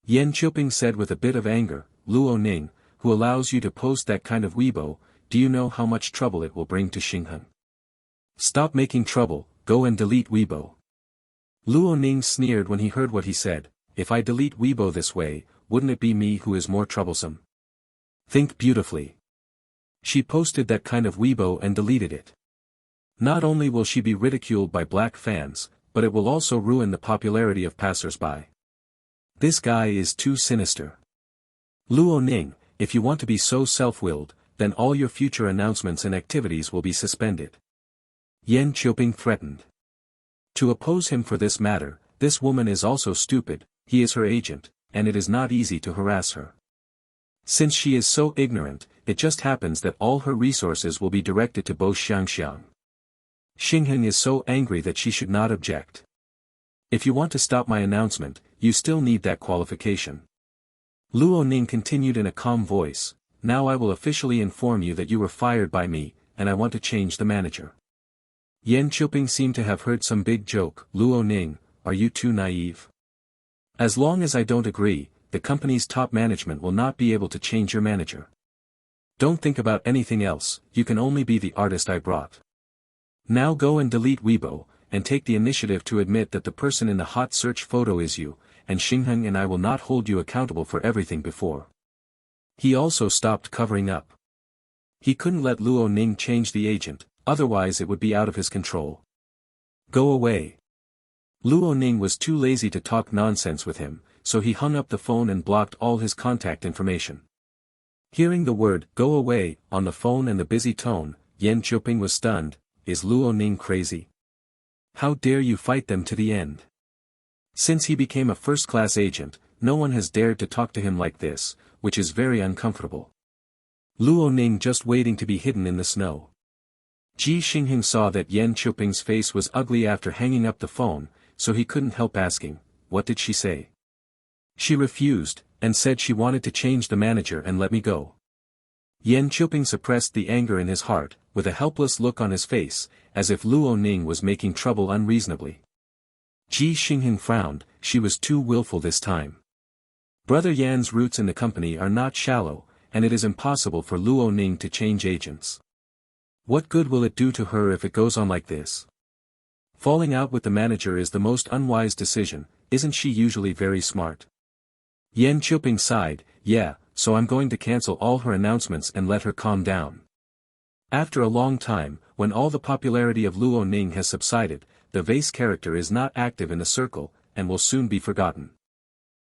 Yan Qiuping said with a bit of anger. Luo Ning, who allows you to post that kind of Weibo, do you know how much trouble it will bring to Xingheng? Stop making trouble, go and delete Weibo. Luo Ning sneered when he heard what he said. If I delete Weibo this way, wouldn't it be me who is more troublesome? Think beautifully. She posted that kind of Weibo and deleted it. Not only will she be ridiculed by black fans, but it will also ruin the popularity of passers-by. This guy is too sinister. Luo Ning, if you want to be so self-willed, then all your future announcements and activities will be suspended. Yan Qiuping threatened. To oppose him for this matter, this woman is also stupid, he is her agent, and it is not easy to harass her. Since she is so ignorant, it just happens that all her resources will be directed to Bo Xiangxiang. Xingheng is so angry that she should not object. If you want to stop my announcement, you still need that qualification. Luo Ning continued in a calm voice, now I will officially inform you that you were fired by me, and I want to change the manager. Yan Qiuping seemed to have heard some big joke. Luo Ning, are you too naive? As long as I don't agree, the company's top management will not be able to change your manager. Don't think about anything else, you can only be the artist I brought. Now go and delete Weibo, and take the initiative to admit that the person in the hot search photo is you, and Xingheng and I will not hold you accountable for everything before. He also stopped covering up. He couldn't let Luo Ning change the agent, otherwise it would be out of his control. Go away. Luo Ning was too lazy to talk nonsense with him, so he hung up the phone and blocked all his contact information. Hearing the word, go away, on the phone and the busy tone, Yan Qiuping was stunned. Is Luo Ning crazy? How dare you fight them to the end? Since he became a first-class agent, no one has dared to talk to him like this, which is very uncomfortable. Luo Ning just waiting to be hidden in the snow. Ji Xingheng saw that Yan Qiuping's face was ugly after hanging up the phone, so he couldn't help asking, what did she say? She refused, and said she wanted to change the manager and let me go. Yan Qiuping suppressed the anger in his heart, with a helpless look on his face, as if Luo Ning was making trouble unreasonably. Ji Xingheng frowned, she was too willful this time. Brother Yan's roots in the company are not shallow, and it is impossible for Luo Ning to change agents. What good will it do to her if it goes on like this? Falling out with the manager is the most unwise decision, isn't she usually very smart? Yan Qiuping sighed, yeah, so I'm going to cancel all her announcements and let her calm down. After a long time, when all the popularity of Luo Ning has subsided, the vase character is not active in the circle, and will soon be forgotten.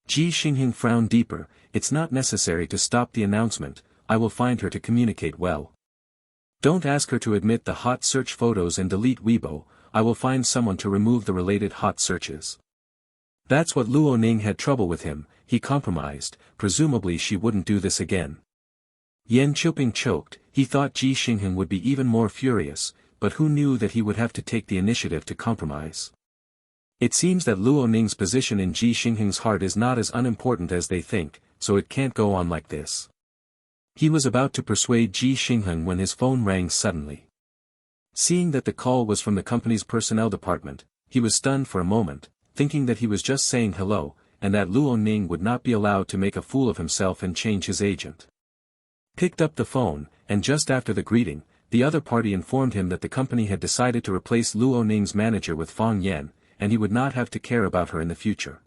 Ji Xingheng frowned deeper, it's not necessary to stop the announcement, I will find her to communicate well. Don't ask her to admit the hot search photos and delete Weibo, I will find someone to remove the related hot searches. That's what Luo Ning had trouble with him, he compromised, presumably she wouldn't do this again. Yan Qiuping choked, he thought Ji Xingheng would be even more furious, but who knew that he would have to take the initiative to compromise. It seems that Luo Ning's position in Ji Xingheng's heart is not as unimportant as they think, so it can't go on like this. He was about to persuade Ji Xingheng when his phone rang suddenly. Seeing that the call was from the company's personnel department, he was stunned for a moment, thinking that he was just saying hello, and that Luo Ning would not be allowed to make a fool of himself and change his agent. Picked up the phone, and just after the greeting, the other party informed him that the company had decided to replace Luo Ning's manager with Fang Yan, and he would not have to care about her in the future.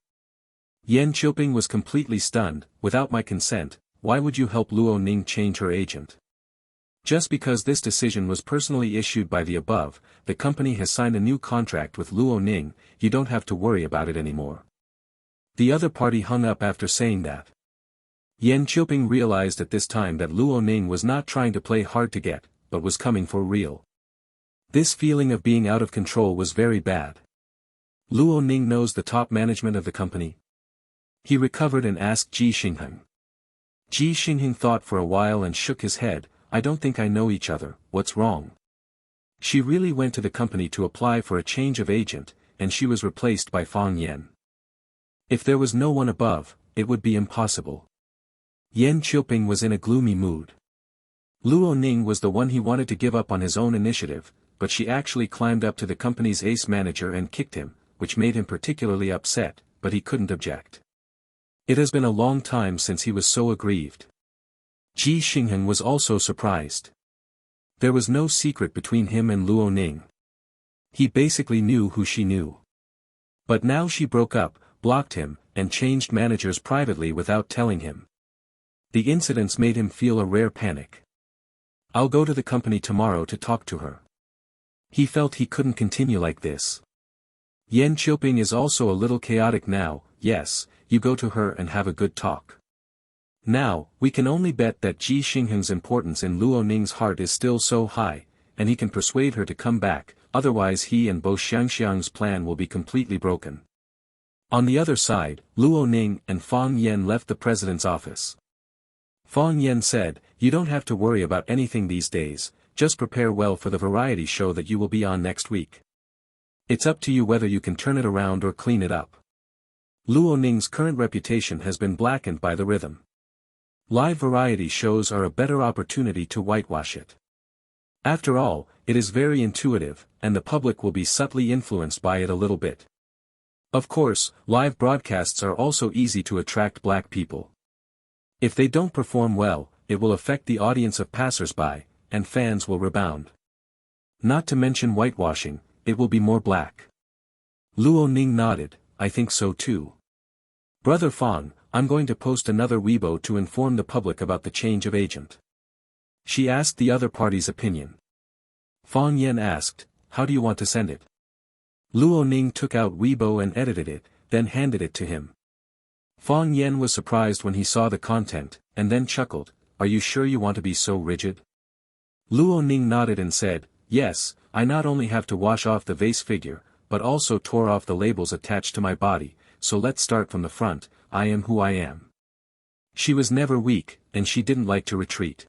Yan Qiuping was completely stunned. Without my consent, why would you help Luo Ning change her agent? Just because this decision was personally issued by the above, the company has signed a new contract with Luo Ning, you don't have to worry about it anymore. The other party hung up after saying that. Yan Qiuping realized at this time that Luo Ning was not trying to play hard to get, but was coming for real. This feeling of being out of control was very bad. Luo Ning knows the top management of the company. He recovered and asked Ji Xingheng. Ji Xingheng thought for a while and shook his head, I don't think I know each other, what's wrong? She really went to the company to apply for a change of agent, and she was replaced by Fang Yan. If there was no one above, it would be impossible. Yan Qiuping was in a gloomy mood. Luo Ning was the one he wanted to give up on his own initiative, but she actually climbed up to the company's ace manager and kicked him, which made him particularly upset, but he couldn't object. It has been a long time since he was so aggrieved. Ji Xinghen was also surprised. There was no secret between him and Luo Ning. He basically knew who she knew. But now she broke up, blocked him, and changed managers privately without telling him. The incidents made him feel a rare panic. I'll go to the company tomorrow to talk to her. He felt he couldn't continue like this. Yan Qiuping is also a little chaotic now. Yes, you go to her and have a good talk. Now, we can only bet that Ji Xinghen's importance in Luo Ning's heart is still so high, and he can persuade her to come back, otherwise he and Bo Xiangxiang's plan will be completely broken. On the other side, Luo Ning and Fang Yan left the president's office. Fang Yan said, "You don't have to worry about anything these days, just prepare well for the variety show that you will be on next week. It's up to you whether you can turn it around or clean it up." Luo Ning's current reputation has been blackened by the rhythm. Live variety shows are a better opportunity to whitewash it. After all, it is very intuitive, and the public will be subtly influenced by it a little bit. Of course, live broadcasts are also easy to attract black people. If they don't perform well, it will affect the audience of passers-by, and fans will rebound. Not to mention whitewashing, it will be more black. Luo Ning nodded, I think so too. Brother Fang, I'm going to post another Weibo to inform the public about the change of agent. She asked the other party's opinion. Fang Yan asked, how do you want to send it? Luo Ning took out Weibo and edited it, then handed it to him. Fang Yan was surprised when he saw the content, and then chuckled, are you sure you want to be so rigid? Luo Ning nodded and said, yes, I not only have to wash off the vase figure, but also tore off the labels attached to my body, so let's start from the front, I am who I am. She was never weak, and she didn't like to retreat.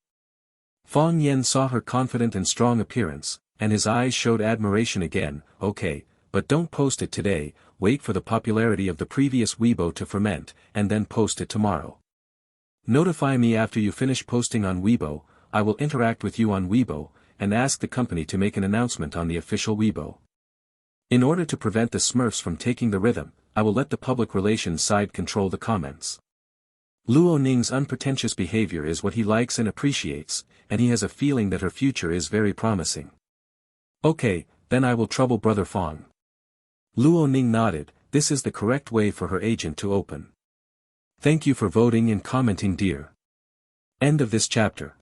Fang Yan saw her confident and strong appearance, and his eyes showed admiration again, okay, but don't post it today, wait for the popularity of the previous Weibo to ferment, and then post it tomorrow. Notify me after you finish posting on Weibo, I will interact with you on Weibo, and ask the company to make an announcement on the official Weibo. In order to prevent the Smurfs from taking the rhythm, I will let the public relations side control the comments. Luo Ning's unpretentious behavior is what he likes and appreciates, and he has a feeling that her future is very promising. Okay, then I will trouble Brother Fang. Luo Ning nodded, this is the correct way for her agent to open. Thank you for voting and commenting dear. End of this chapter.